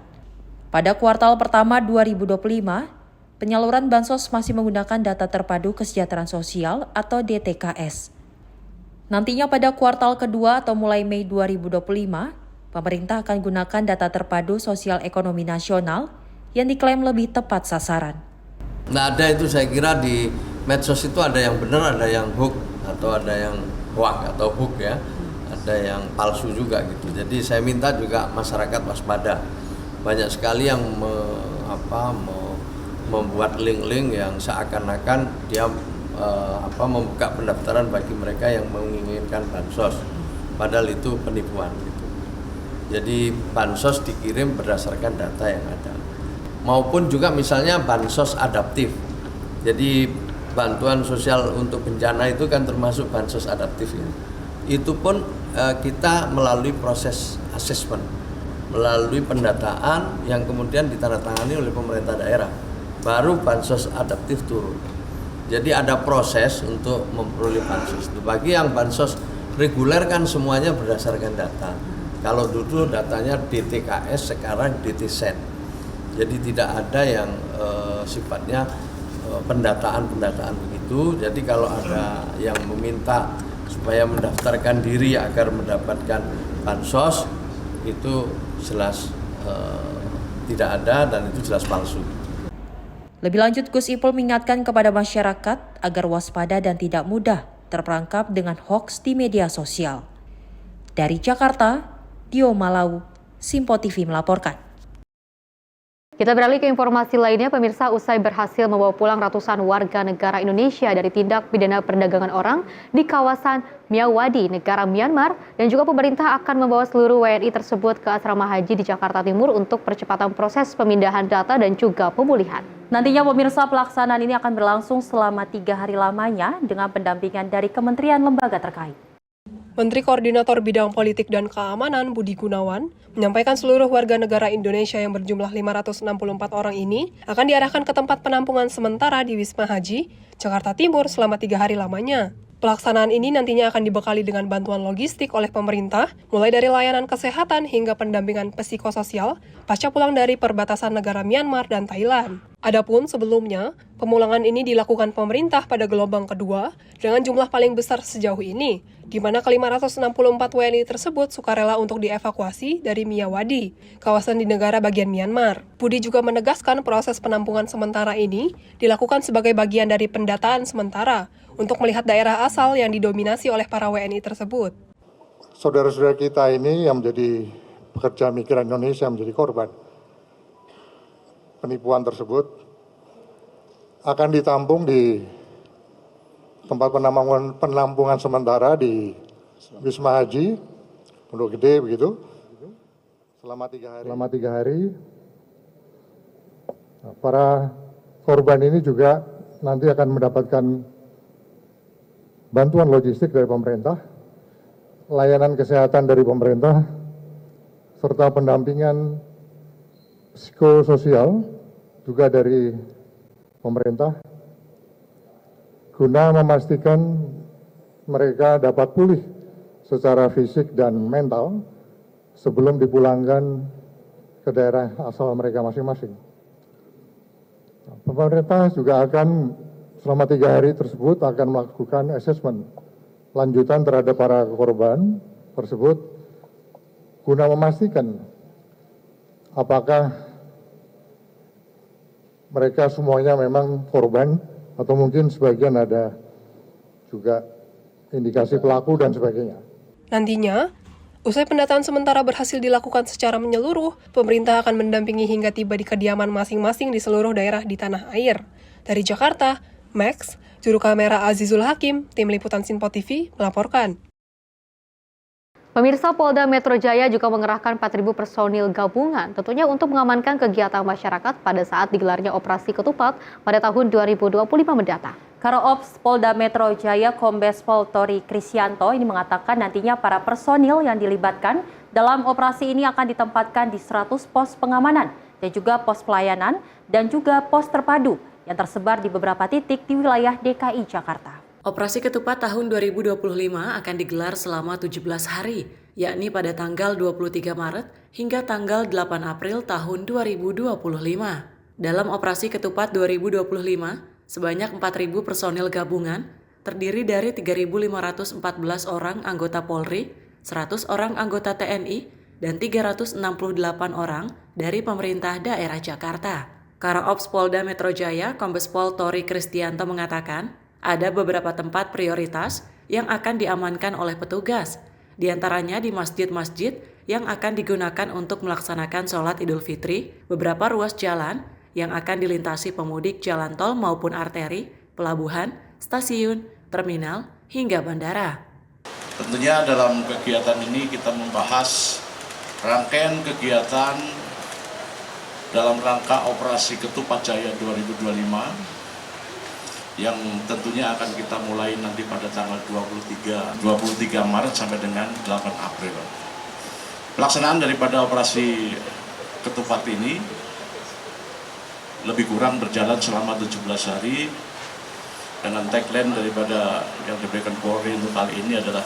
Pada kuartal pertama 2025, penyaluran Bansos masih menggunakan data terpadu kesejahteraan sosial atau DTKS. Nantinya pada kuartal kedua atau mulai Mei 2025, pemerintah akan gunakan data terpadu sosial ekonomi nasional yang diklaim lebih tepat sasaran. Nah, ada itu saya kira di medsos itu ada yang benar, ada yang hoax atau ada yang hoax atau hoax ya, ada yang palsu juga gitu. Jadi saya minta juga masyarakat waspada. Banyak sekali yang membuat link-link yang seakan-akan dia membuka pendaftaran bagi mereka yang menginginkan bansos, padahal itu penipuan gitu. Jadi bansos dikirim berdasarkan data yang ada. Maupun juga misalnya bansos adaptif. Jadi bantuan sosial untuk bencana itu kan termasuk bansos adaptif ya. Itu pun kita melalui proses asesmen, melalui pendataan yang kemudian ditandatangani oleh pemerintah daerah. Baru bansos adaptif turun. Jadi ada proses untuk memperoleh bansos. Bagi yang bansos reguler kan semuanya berdasarkan data. Kalau dulu datanya DTKS, sekarang DTSEN. Jadi tidak ada yang sifatnya pendataan begitu. Jadi kalau ada yang meminta supaya mendaftarkan diri agar mendapatkan bansos, itu jelas tidak ada dan itu jelas palsu. Lebih lanjut, Gus Ipul mengingatkan kepada masyarakat agar waspada dan tidak mudah terperangkap dengan hoaks di media sosial. Dari Jakarta, Dio Malau, Simpo TV melaporkan. Kita beralih ke informasi lainnya, pemirsa. Usai berhasil membawa pulang ratusan warga negara Indonesia dari tindak pidana perdagangan orang di kawasan Myawaddy, negara Myanmar, dan juga pemerintah akan membawa seluruh WNI tersebut ke asrama haji di Jakarta Timur untuk percepatan proses pemindahan data dan juga pemulihan. Nantinya pemirsa, pelaksanaan ini akan berlangsung selama 3 hari lamanya dengan pendampingan dari kementerian lembaga terkait. Menteri Koordinator Bidang Politik dan Keamanan Budi Gunawan menyampaikan seluruh warga negara Indonesia yang berjumlah 564 orang ini akan diarahkan ke tempat penampungan sementara di Wisma Haji, Jakarta Timur selama 3 hari lamanya. Pelaksanaan ini nantinya akan dibekali dengan bantuan logistik oleh pemerintah, mulai dari layanan kesehatan hingga pendampingan psikososial pasca pulang dari perbatasan negara Myanmar dan Thailand. Adapun sebelumnya, pemulangan ini dilakukan pemerintah pada gelombang kedua dengan jumlah paling besar sejauh ini, di mana ke-564 WNI tersebut sukarela untuk dievakuasi dari Myawaddy, kawasan di negara bagian Myanmar. Budi juga menegaskan proses penampungan sementara ini dilakukan sebagai bagian dari pendataan sementara untuk melihat daerah asal yang didominasi oleh para WNI tersebut. Saudara-saudara kita ini yang menjadi pekerja migran Indonesia menjadi korban penipuan tersebut akan ditampung di tempat penampungan sementara di Wisma Haji, Pondok Gede begitu, selama 3 hari. Para korban ini juga nanti akan mendapatkan bantuan logistik dari pemerintah, layanan kesehatan dari pemerintah, serta pendampingan psikososial juga dari pemerintah, guna memastikan mereka dapat pulih secara fisik dan mental sebelum dipulangkan ke daerah asal mereka masing-masing. Pemerintah juga akan selama 3 hari tersebut akan melakukan asesmen lanjutan terhadap para korban tersebut guna memastikan apakah mereka semuanya memang korban atau mungkin sebagian ada juga indikasi pelaku dan sebagainya. Nantinya, usai pendataan sementara berhasil dilakukan secara menyeluruh, pemerintah akan mendampingi hingga tiba di kediaman masing-masing di seluruh daerah di tanah air. Dari Jakarta, Max, juru kamera Azizul Hakim, tim liputan Sinpo TV melaporkan. Pemirsa, Polda Metro Jaya juga mengerahkan 4.000 personil gabungan, tentunya untuk mengamankan kegiatan masyarakat pada saat digelarnya operasi ketupat pada tahun 2025 mendatang. Karo Ops Polda Metro Jaya Kombes Pol Tori Krisyanto ini mengatakan nantinya para personil yang dilibatkan dalam operasi ini akan ditempatkan di 100 pos pengamanan dan juga pos pelayanan dan juga pos terpadu yang tersebar di beberapa titik di wilayah DKI Jakarta. Operasi Ketupat tahun 2025 akan digelar selama 17 hari, yakni pada tanggal 23 Maret hingga tanggal 8 April tahun 2025. Dalam Operasi Ketupat 2025, sebanyak 4.000 personil gabungan terdiri dari 3.514 orang anggota Polri, 100 orang anggota TNI, dan 368 orang dari pemerintah daerah Jakarta. Karo Ops Polda Metro Jaya, Kombes Pol Tori Krisyanto mengatakan, ada beberapa tempat prioritas yang akan diamankan oleh petugas, di antaranya di masjid-masjid yang akan digunakan untuk melaksanakan sholat Idul Fitri, beberapa ruas jalan yang akan dilintasi pemudik jalan tol maupun arteri, pelabuhan, stasiun, terminal, hingga bandara. Tentunya dalam kegiatan ini kita membahas rangkaian kegiatan dalam rangka Operasi Ketupat Jaya 2025 yang tentunya akan kita mulai nanti pada tanggal 23 Maret sampai dengan 8 April. Pelaksanaan daripada Operasi Ketupat ini lebih kurang berjalan selama 17 hari dengan tagline daripada yang diberikan Polri untuk kali ini adalah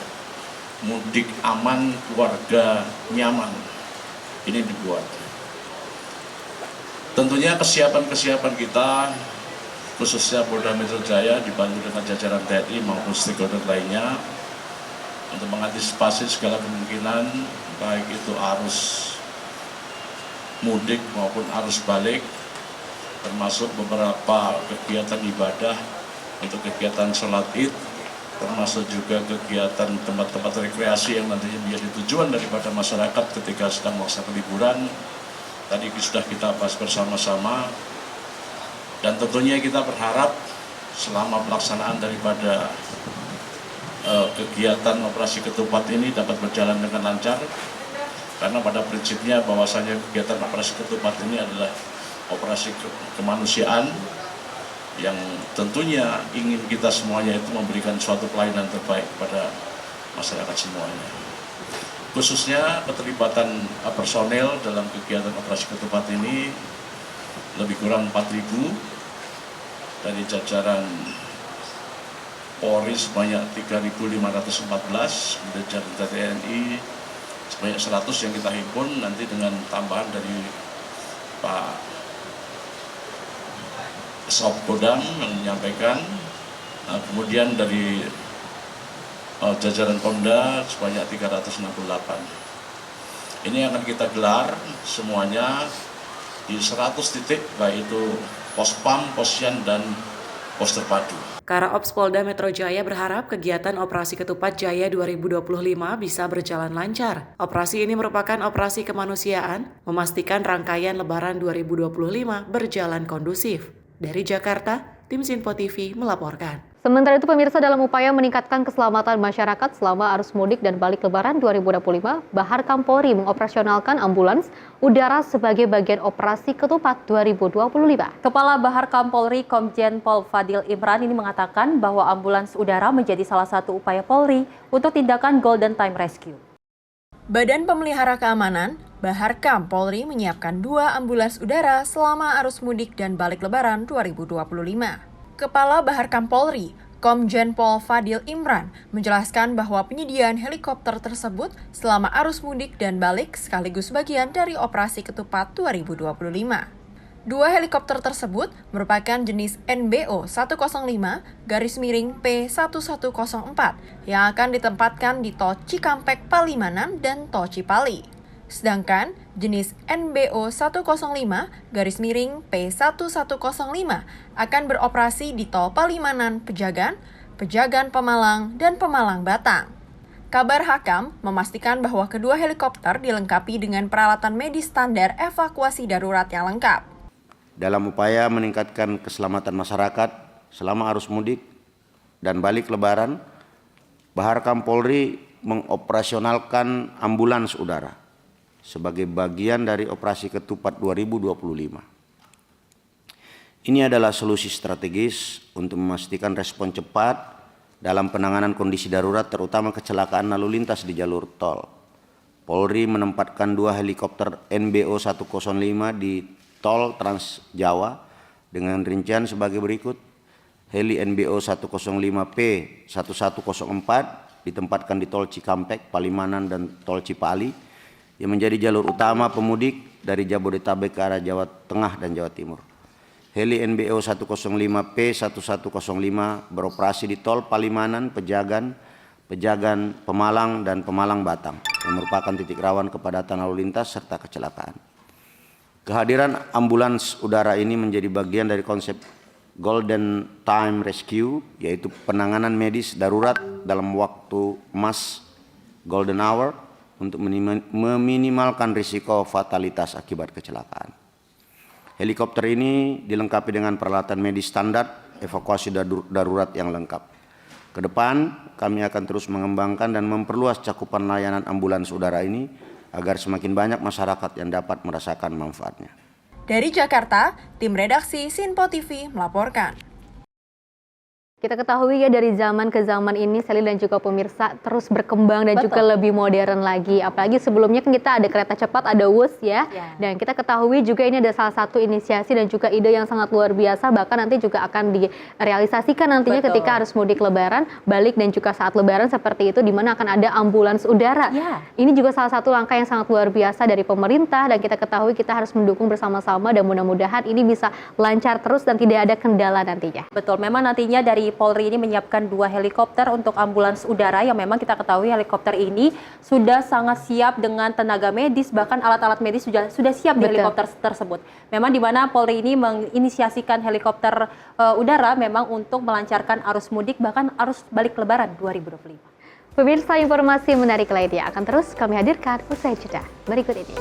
mudik aman, keluarga nyaman. Ini dibuat. Tentunya kesiapan kita khususnya Polda Metro Jaya dibantu dengan jajaran TNI maupun stakeholder lainnya untuk mengantisipasi segala kemungkinan baik itu arus mudik maupun arus balik, termasuk beberapa kegiatan ibadah untuk kegiatan sholat id, termasuk juga kegiatan tempat-tempat rekreasi yang nantinya menjadi tujuan daripada masyarakat ketika sedang melaksanakan liburan. Tadi sudah kita bahas bersama-sama, dan tentunya kita berharap selama pelaksanaan daripada kegiatan operasi ketupat ini dapat berjalan dengan lancar, karena pada prinsipnya bahwasanya kegiatan operasi ketupat ini adalah operasi kemanusiaan yang tentunya ingin kita semuanya itu memberikan suatu pelayanan terbaik kepada masyarakat semuanya. Khususnya keterlibatan personel dalam kegiatan operasi ketupat ini lebih kurang 4.000 dari jajaran Polri sebanyak 3.514, dari jajaran TNI sebanyak 100 yang kita himpun, nanti dengan tambahan dari Pak Sopkodam yang menyampaikan, kemudian dari jajaran Polda sebanyak 368. Ini akan kita gelar semuanya di 100 titik, baik itu pos PAM, posyan, dan pos terpadu. Karaops Polda Metro Jaya berharap kegiatan Operasi Ketupat Jaya 2025 bisa berjalan lancar. Operasi ini merupakan operasi kemanusiaan, memastikan rangkaian Lebaran 2025 berjalan kondusif. Dari Jakarta, Tim Sinpo TV melaporkan. Sementara itu pemirsa, dalam upaya meningkatkan keselamatan masyarakat selama arus mudik dan balik Lebaran 2025, Bahar Kampolri mengoperasionalkan ambulans udara sebagai bagian operasi Ketupat 2025. Kepala Bahar Kampolri Komjen Pol Fadil Imran ini mengatakan bahwa ambulans udara menjadi salah satu upaya Polri untuk tindakan Golden Time Rescue. Badan Pemelihara Keamanan, Bahar Kampolri menyiapkan 2 ambulans udara selama arus mudik dan balik Lebaran 2025. Kepala Bahar Kampolri, Komjen Pol Fadil Imran, menjelaskan bahwa penyediaan helikopter tersebut selama arus mudik dan balik sekaligus bagian dari operasi Ketupat 2025. 2 helikopter tersebut merupakan jenis NBO 105 /P1104 yang akan ditempatkan di Tol Cikampek Palimanan dan Tol Cipali. Sedangkan jenis NBO 105 /P1105 akan beroperasi di Tol Palimanan Pejagan, Pejagan Pemalang, dan Pemalang Batang. Kabar Hakam memastikan bahwa kedua helikopter dilengkapi dengan peralatan medis standar evakuasi darurat yang lengkap. Dalam upaya meningkatkan keselamatan masyarakat selama arus mudik dan balik Lebaran, Bahar Kampolri mengoperasionalkan ambulans udara sebagai bagian dari operasi Ketupat 2025. Ini adalah solusi strategis untuk memastikan respon cepat dalam penanganan kondisi darurat, terutama kecelakaan lalu lintas di jalur tol. Polri menempatkan 2 helikopter NBO 105 di Tol Trans Jawa dengan rincian sebagai berikut. Heli NBO 105P1104 ditempatkan di Tol Cikampek, Palimanan, dan Tol Cipali yang menjadi jalur utama pemudik dari Jabodetabek ke arah Jawa Tengah dan Jawa Timur. Heli NBO 105P1105 beroperasi di Tol Palimanan, Pejagan, Pemalang, dan Pemalang Batang yang merupakan titik rawan kepadatan lalu lintas serta kecelakaan. Kehadiran ambulans udara ini menjadi bagian dari konsep Golden Time Rescue, yaitu penanganan medis darurat dalam waktu emas Golden Hour untuk meminimalkan risiko fatalitas akibat kecelakaan. Helikopter ini dilengkapi dengan peralatan medis standar evakuasi darurat yang lengkap. Ke depan, kami akan terus mengembangkan dan memperluas cakupan layanan ambulans udara ini agar semakin banyak masyarakat yang dapat merasakan manfaatnya. Dari Jakarta, tim redaksi Sinpo TV melaporkan. Kita ketahui ya dari zaman ke zaman ini Sally dan juga pemirsa terus berkembang dan juga lebih modern lagi. Apalagi sebelumnya kan kita ada kereta cepat, ada WUS ya. Dan kita ketahui juga ini ada salah satu inisiasi dan juga ide yang sangat luar biasa. Bahkan nanti juga akan direalisasikan nantinya ketika harus mudik Lebaran, balik dan juga saat Lebaran seperti itu, di mana akan ada ambulans udara. Ini juga salah satu langkah yang sangat luar biasa dari pemerintah, dan kita ketahui kita harus mendukung bersama-sama dan mudah-mudahan ini bisa lancar terus dan tidak ada kendala nantinya. Betul, memang nantinya dari dari Polri ini menyiapkan 2 helikopter untuk ambulans udara yang memang kita ketahui helikopter ini sudah sangat siap dengan tenaga medis, bahkan alat-alat medis sudah siap di helikopter tersebut. Memang di mana Polri ini menginisiasikan helikopter udara memang untuk melancarkan arus mudik bahkan arus balik Lebaran 2025. Pemirsa, informasi menarik lainnya akan terus kami hadirkan usai jeda berikut ini.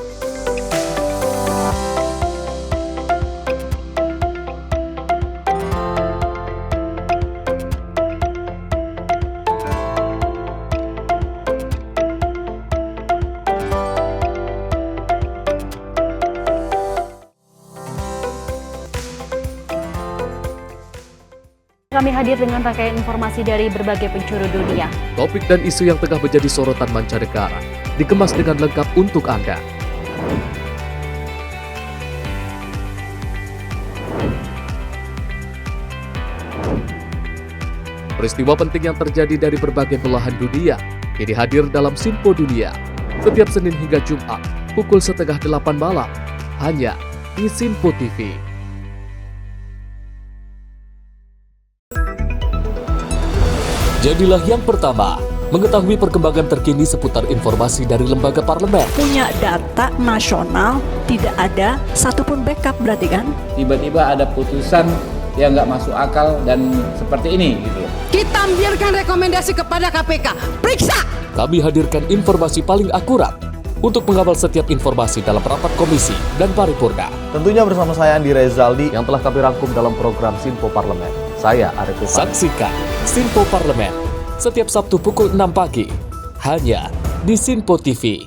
Kami hadir dengan rangkaian informasi dari berbagai penjuru dunia. Topik dan isu yang tengah menjadi sorotan mancanegara dikemas dengan lengkap untuk Anda. Peristiwa penting yang terjadi dari berbagai belahan dunia kini hadir dalam Sinpo Dunia setiap Senin hingga Jumat pukul 7:30 malam hanya di Sinpo TV. Jadilah yang pertama mengetahui perkembangan terkini seputar informasi dari lembaga parlemen. Punya data nasional, tidak ada satupun backup berarti kan? Tiba-tiba ada putusan yang nggak masuk akal dan seperti ini gitu. Kita biarkan rekomendasi kepada KPK, periksa! Kami hadirkan informasi paling akurat untuk mengawal setiap informasi dalam rapat komisi dan paripurna. Tentunya bersama saya Andi Rezaldi yang telah kami rangkum dalam program Sinpo Parlemen. Saya Arif Rifani. Saksikan Sinpo Parlemen setiap Sabtu pukul 6 pagi hanya di Sinpo TV.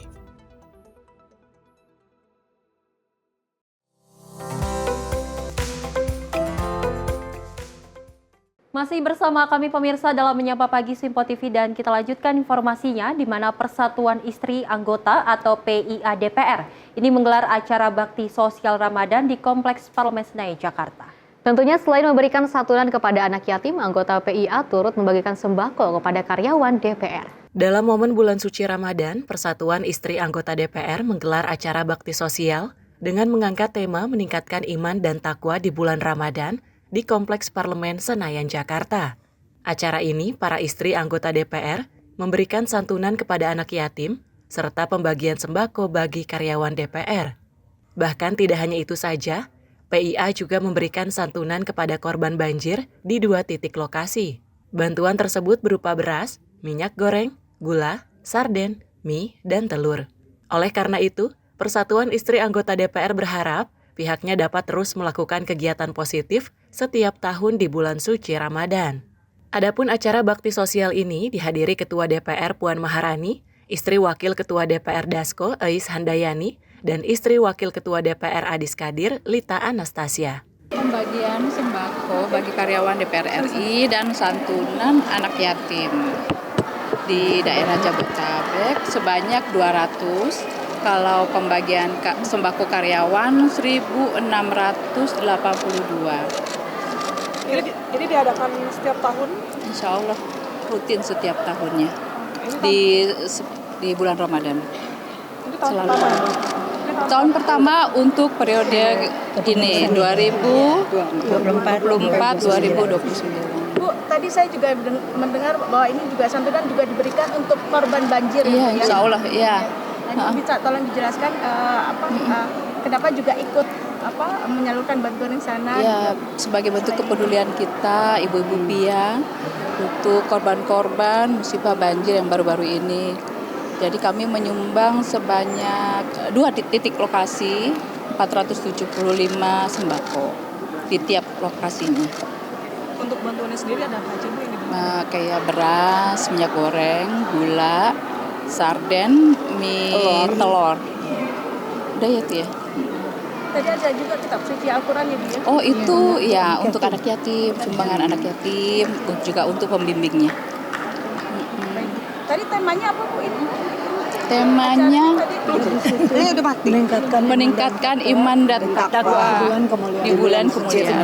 Masih bersama kami pemirsa dalam Menyapa Pagi Sinpo TV dan kita lanjutkan informasinya di mana Persatuan Istri Anggota atau PIA DPR ini menggelar acara bakti sosial Ramadan di Kompleks Parlemen Senayan, Jakarta. Tentunya selain memberikan santunan kepada anak yatim, anggota PIA turut membagikan sembako kepada karyawan DPR. Dalam momen bulan suci Ramadan, Persatuan Istri Anggota DPR menggelar acara bakti sosial dengan mengangkat tema meningkatkan iman dan takwa di bulan Ramadan di Kompleks Parlemen Senayan, Jakarta. Acara ini, para istri anggota DPR memberikan santunan kepada anak yatim serta pembagian sembako bagi karyawan DPR. Bahkan tidak hanya itu saja, PIA juga memberikan santunan kepada korban banjir di 2 titik lokasi. Bantuan tersebut berupa beras, minyak goreng, gula, sarden, mie, dan telur. Oleh karena itu, Persatuan Istri Anggota DPR berharap pihaknya dapat terus melakukan kegiatan positif setiap tahun di bulan suci Ramadan. Adapun acara bakti sosial ini dihadiri Ketua DPR Puan Maharani, istri Wakil Ketua DPR Dasko Eis Handayani, dan istri Wakil Ketua DPR Adis Kadir, Lita Anastasia. Pembagian sembako bagi karyawan DPR RI dan santunan anak yatim di daerah Jabodetabek sebanyak 200. Kalau pembagian sembako karyawan 1.682. Ini diadakan setiap tahun? Insya Allah rutin setiap tahunnya di bulan Ramadan. Ini tahun pertama ya? Tahun pertama untuk periode ini 2024-2029. Bu, tadi saya juga mendengar bahwa ini juga santunan juga diberikan untuk korban banjir. Iya, insya Allah, iya. Nah, bisa tolong dijelaskan kenapa juga ikut menyalurkan bantuan di sana? Ya, sebagai bentuk kepedulian kita, ibu-ibu piang, untuk korban-korban musibah banjir yang baru-baru ini. Jadi kami menyumbang sebanyak 2 titik lokasi, 475 sembako di tiap lokasinya. Untuk bantuannya sendiri ada apa aja Bu yang diberikan? Nah, kayak beras, minyak goreng, gula, sarden, mie, telur. Udah ya itu ya? Tadi ada juga kitab suci Al-Quran ya Bu ya? Oh itu ya untuk anak yatim, sumbangan anak yatim, juga untuk pembimbingnya. Tadi temanya apa Bu ini? Temanya meningkatkan iman dan takwa di bulan kemuliaan.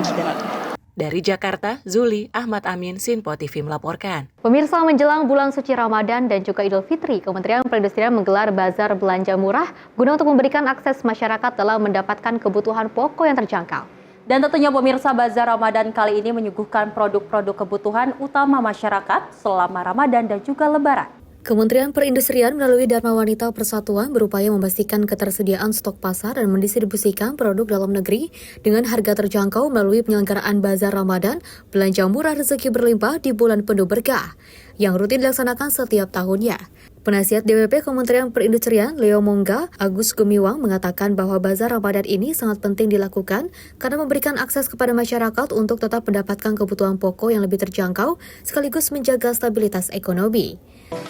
Dari Jakarta, Zuli Ahmad Amin, Sinpo TV melaporkan. Pemirsa, menjelang bulan suci Ramadan dan juga Idul Fitri, Kementerian Perindustrian menggelar bazar belanja murah guna untuk memberikan akses masyarakat dalam mendapatkan kebutuhan pokok yang terjangkau. Dan tentunya pemirsa, Bazar Ramadan kali ini menyuguhkan produk-produk kebutuhan utama masyarakat selama Ramadan dan juga Lebaran. Kementerian Perindustrian melalui Dharma Wanita Persatuan berupaya memastikan ketersediaan stok pasar dan mendistribusikan produk dalam negeri dengan harga terjangkau melalui penyelenggaraan Bazar Ramadan, belanja murah rezeki berlimpah di bulan penuh berkah, yang rutin dilaksanakan setiap tahunnya. Penasihat DPP Kementerian Perindustrian Leo Mongga, Agus Gumiwang mengatakan bahwa Bazar Ramadan ini sangat penting dilakukan karena memberikan akses kepada masyarakat untuk tetap mendapatkan kebutuhan pokok yang lebih terjangkau sekaligus menjaga stabilitas ekonomi.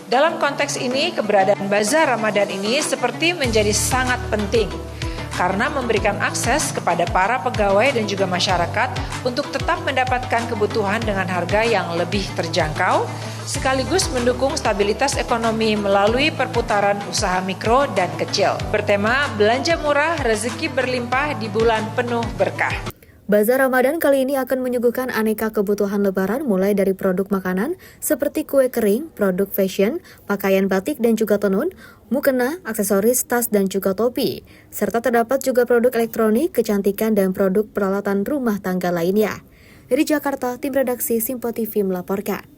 Dalam konteks ini, keberadaan Bazar Ramadan ini seperti menjadi sangat penting karena memberikan akses kepada para pegawai dan juga masyarakat untuk tetap mendapatkan kebutuhan dengan harga yang lebih terjangkau, sekaligus mendukung stabilitas ekonomi melalui perputaran usaha mikro dan kecil. Bertema belanja murah, rezeki berlimpah di bulan penuh berkah. Bazar Ramadan kali ini akan menyuguhkan aneka kebutuhan lebaran mulai dari produk makanan seperti kue kering, produk fashion, pakaian batik dan juga tenun, mukena, aksesoris, tas dan juga topi. Serta terdapat juga produk elektronik, kecantikan dan produk peralatan rumah tangga lainnya. Dari Jakarta, tim redaksi Simpo TV melaporkan.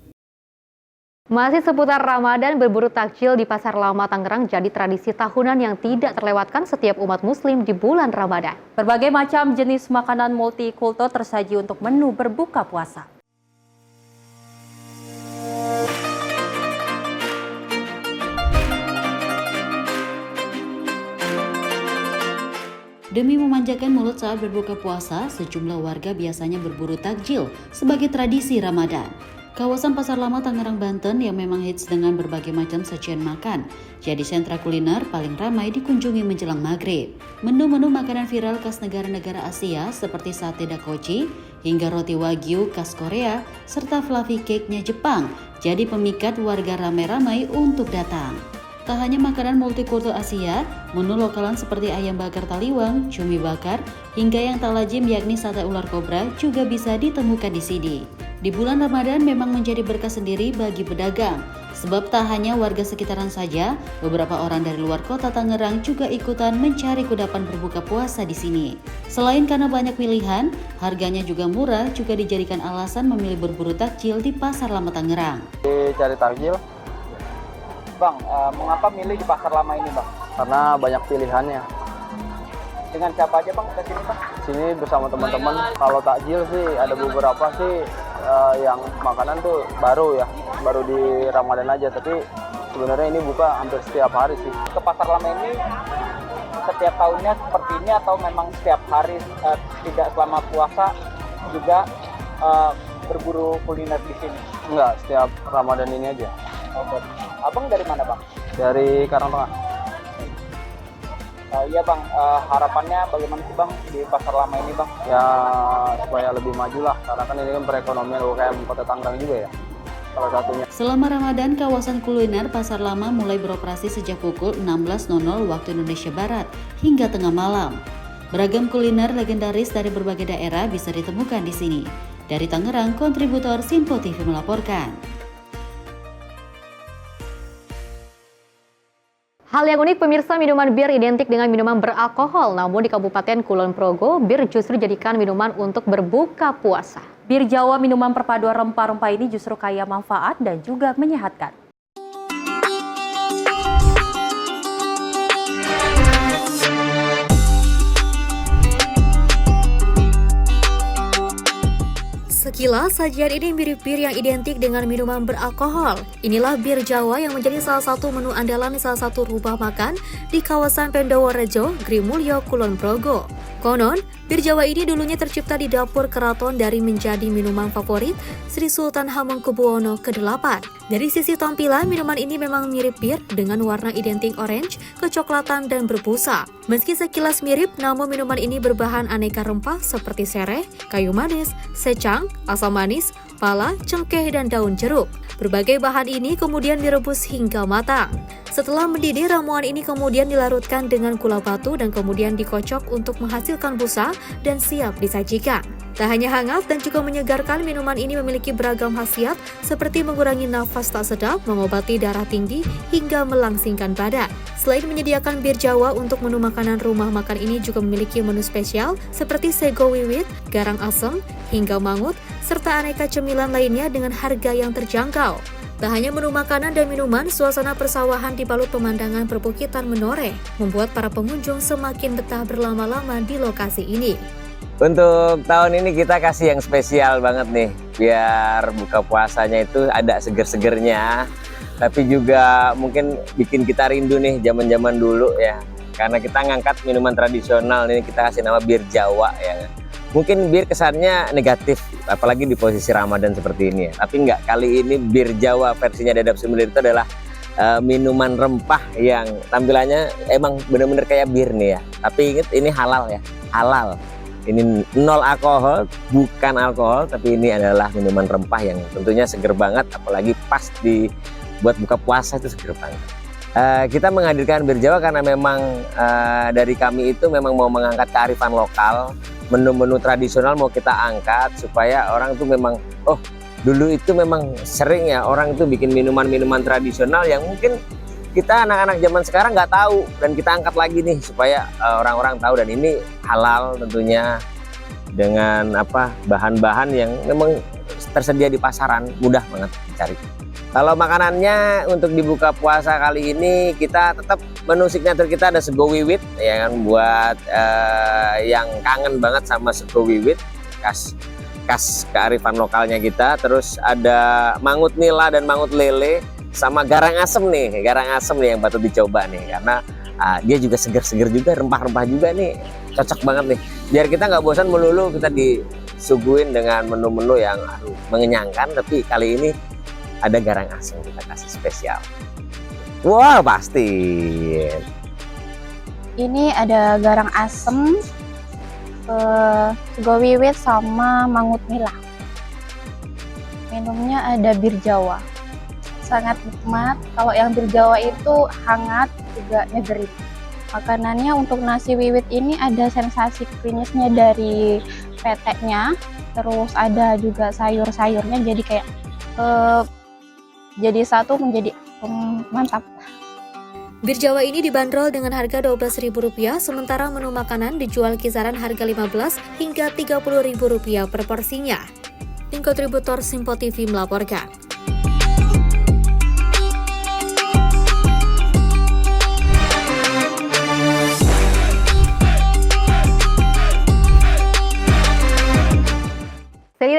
Masih seputar Ramadan, berburu takjil di Pasar Lama Tangerang jadi tradisi tahunan yang tidak terlewatkan setiap umat muslim di bulan Ramadan. Berbagai macam jenis makanan multikultur tersaji untuk menu berbuka puasa. Demi memanjakan mulut saat berbuka puasa, sejumlah warga biasanya berburu takjil sebagai tradisi Ramadan. Kawasan Pasar Lama Tangerang, Banten yang memang hits dengan berbagai macam sajian makan, jadi sentra kuliner paling ramai dikunjungi menjelang maghrib. Menu-menu makanan viral khas negara-negara Asia seperti sate dakochi, hingga roti wagyu khas Korea, serta fluffy cake-nya Jepang, jadi pemikat warga ramai-ramai untuk datang. Tak hanya makanan multikultur Asia, menu lokalan seperti ayam bakar taliwang, cumi bakar, hingga yang tak lazim yakni sate ular kobra juga bisa ditemukan di sini. Di bulan Ramadan memang menjadi berkah sendiri bagi pedagang, sebab tak hanya warga sekitaran saja, beberapa orang dari luar kota Tangerang juga ikutan mencari kudapan berbuka puasa di sini. Selain karena banyak pilihan, harganya juga murah juga dijadikan alasan memilih berburu takjil di Pasar Lama Tangerang. Cari takjil, Bang, mengapa milih di Pasar Lama ini, Bang? Karena banyak pilihannya. Dengan siapa aja, Bang, ke sini, Bang? Sini bersama teman-teman. Kalau takjil sih ada beberapa sih yang makanan tuh baru di Ramadan aja, tapi sebenarnya ini buka hampir setiap hari sih. Ke Pasar Lama ini setiap tahunnya seperti ini atau memang setiap hari tidak selama puasa juga berburu kuliner di sini? Enggak, setiap Ramadan ini aja. Oke. Abang dari mana, Bang? Dari Karangtengah. Iya, Bang, harapannya bagaimana sih, Bang, di Pasar Lama ini, Bang? Ya supaya lebih maju lah, karena kan ini kan perekonomian UKM Kota Tangerang juga ya, salah satunya. Selama Ramadan, kawasan kuliner Pasar Lama mulai beroperasi sejak pukul 16.00 waktu Indonesia Barat hingga tengah malam. Beragam kuliner legendaris dari berbagai daerah bisa ditemukan di sini. Dari Tangerang, kontributor Simpo TV melaporkan. Hal yang unik pemirsa, minuman bir identik dengan minuman beralkohol, namun di Kabupaten Kulon Progo, bir justru dijadikan minuman untuk berbuka puasa. Bir Jawa minuman perpaduan rempah-rempah ini justru kaya manfaat dan juga menyehatkan. Sekilas, sajian ini mirip bir yang identik dengan minuman beralkohol. Inilah bir Jawa yang menjadi salah satu menu andalan di salah satu rumah makan di kawasan Pendoworejo, Grimulyo, Kulon Progo. Konon, bir Jawa ini dulunya tercipta di dapur keraton dari menjadi minuman favorit Sri Sultan Hamengkubuwono ke-8. Dari sisi tampilan, minuman ini memang mirip bir dengan warna identik orange, kecoklatan, dan berbusa. Meski sekilas mirip, namun minuman ini berbahan aneka rempah seperti sereh, kayu manis, secang, asam manis, pala, cengkeh, dan daun jeruk. Berbagai bahan ini kemudian direbus hingga matang. Setelah mendidih, ramuan ini kemudian dilarutkan dengan gula batu dan kemudian dikocok untuk menghasilkan busa dan siap disajikan. Tak hanya hangat dan juga menyegarkan, minuman ini memiliki beragam khasiat seperti mengurangi nafas tak sedap, mengobati darah tinggi, hingga melangsingkan badan. Selain menyediakan bir Jawa untuk menu makanan rumah makan ini juga memiliki menu spesial seperti sego wiwit, garang asem, hingga mangut, serta aneka cemilan lainnya dengan harga yang terjangkau. Tak hanya menu makanan dan minuman, suasana persawahan dibalut pemandangan perbukitan menoreh, membuat para pengunjung semakin betah berlama-lama di lokasi ini. Untuk tahun ini kita kasih yang spesial banget nih, biar buka puasanya itu ada seger-segernya. Tapi juga mungkin bikin kita rindu nih zaman-zaman dulu ya. Karena kita ngangkat minuman tradisional, ini kita kasih nama bir Jawa ya. Mungkin bir kesannya negatif, apalagi di posisi Ramadan seperti ini ya. Tapi enggak, kali ini bir Jawa versinya Dadap Sumber itu adalah minuman rempah yang tampilannya emang bener-bener kayak bir nih ya. Tapi ingat ini halal ya, halal. Ini 0 alkohol, bukan alkohol, tapi ini adalah minuman rempah yang tentunya seger banget, apalagi pas buat buka puasa itu seger banget. Kita menghadirkan bir Jawa karena memang dari kami itu memang mau mengangkat kearifan lokal, menu-menu tradisional mau kita angkat supaya orang tuh memang, oh dulu itu memang sering ya orang itu bikin minuman-minuman tradisional yang mungkin kita anak-anak zaman sekarang nggak tahu, dan kita angkat lagi nih supaya orang-orang tahu, dan ini halal tentunya dengan bahan-bahan yang memang tersedia di pasaran, mudah banget dicari. Kalau makanannya untuk dibuka puasa kali ini kita tetap menu signature kita ada sego wiwit ya kan, buat yang kangen banget sama sego wiwit khas kearifan lokalnya kita. Terus ada mangut nila dan mangut lele sama garang asem nih yang patut dicoba nih, karena dia juga seger-seger juga, rempah-rempah juga nih, cocok banget nih. Biar kita nggak bosan melulu kita disuguhin dengan menu-menu yang mengenyangkan, tapi kali ini ada garang asem kita kasih spesial. Wah, pasti. Ini ada garang asem, sego wiwit sama mangut nila. Minumnya ada bir Jawa. Sangat nikmat. Kalau yang bir Jawa itu hangat, juga nyegerin. Makanannya untuk nasi wiwit ini ada sensasi krimisnya dari peteknya, terus ada juga sayur-sayurnya, jadi kayak jadi satu menjadi mantap. Bir Jawa ini dibanderol dengan harga Rp12.000, sementara menu makanan dijual kisaran harga Rp15 hingga Rp30.000 per porsinya. Tim kontributor Simpo TV melaporkan.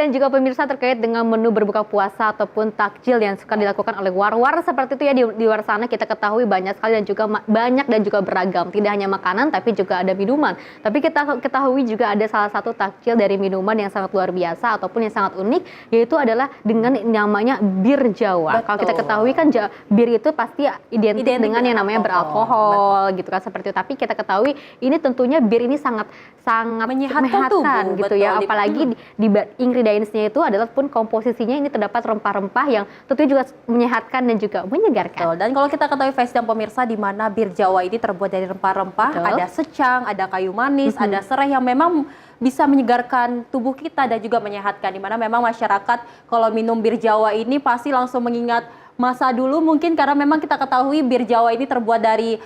Dan juga pemirsa, terkait dengan menu berbuka puasa ataupun takjil yang suka dilakukan oleh war-war seperti itu ya di luar sana, kita ketahui banyak sekali dan juga banyak dan juga beragam. Tidak hanya makanan tapi juga ada minuman. Tapi kita ketahui juga ada salah satu takjil dari minuman yang sangat luar biasa ataupun yang sangat unik, yaitu adalah dengan namanya bir Jawa. Kalau kita ketahui kan bir itu pasti identik dengan yang namanya beralkohol gitu kan, seperti itu. Tapi kita ketahui ini tentunya bir ini sangat menyehatkan tubuh, gitu ya, apalagi di ingredients-nya itu adalah pun komposisinya ini terdapat rempah-rempah yang tentunya juga menyehatkan dan juga menyegarkan. Dan kalau kita ketahui Fes dan pemirsa, di mana bir Jawa ini terbuat dari rempah-rempah, ada secang, ada kayu manis, ada serai yang memang bisa menyegarkan tubuh kita dan juga menyehatkan. Di mana memang masyarakat kalau minum bir Jawa ini pasti langsung mengingat masa dulu mungkin, karena memang kita ketahui bir Jawa ini terbuat dari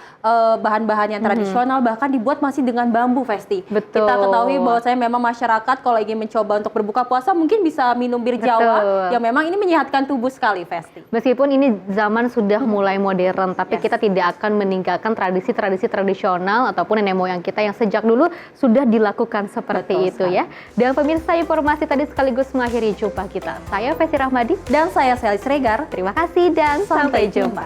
bahan-bahan yang tradisional, bahkan dibuat masih dengan bambu, Festi. Betul. Kita ketahui bahwasanya memang masyarakat kalau ingin mencoba untuk berbuka puasa mungkin bisa minum bir Jawa yang memang ini menyehatkan tubuh sekali, Festi. Meskipun ini zaman sudah mulai modern, tapi kita tidak akan meninggalkan tradisi-tradisi tradisional ataupun nenek moyang kita yang sejak dulu sudah dilakukan seperti itu ya. Dan pemirsa, informasi tadi sekaligus mengakhiri jumpa kita. Saya Festi Rahmadi dan saya Sally Sregar. Terima kasih dan sampai jumpa.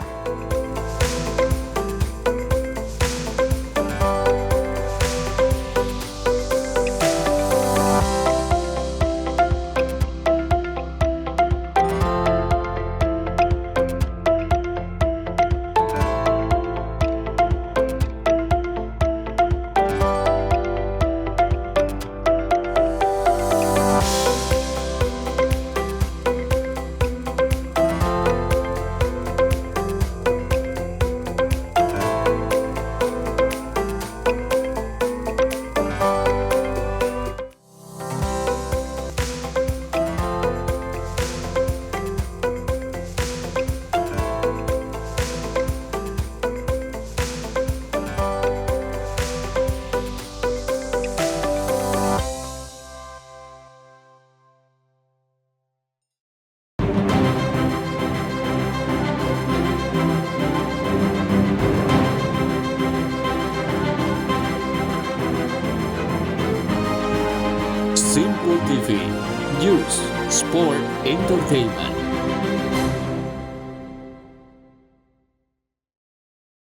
News, Sport, Entertainment.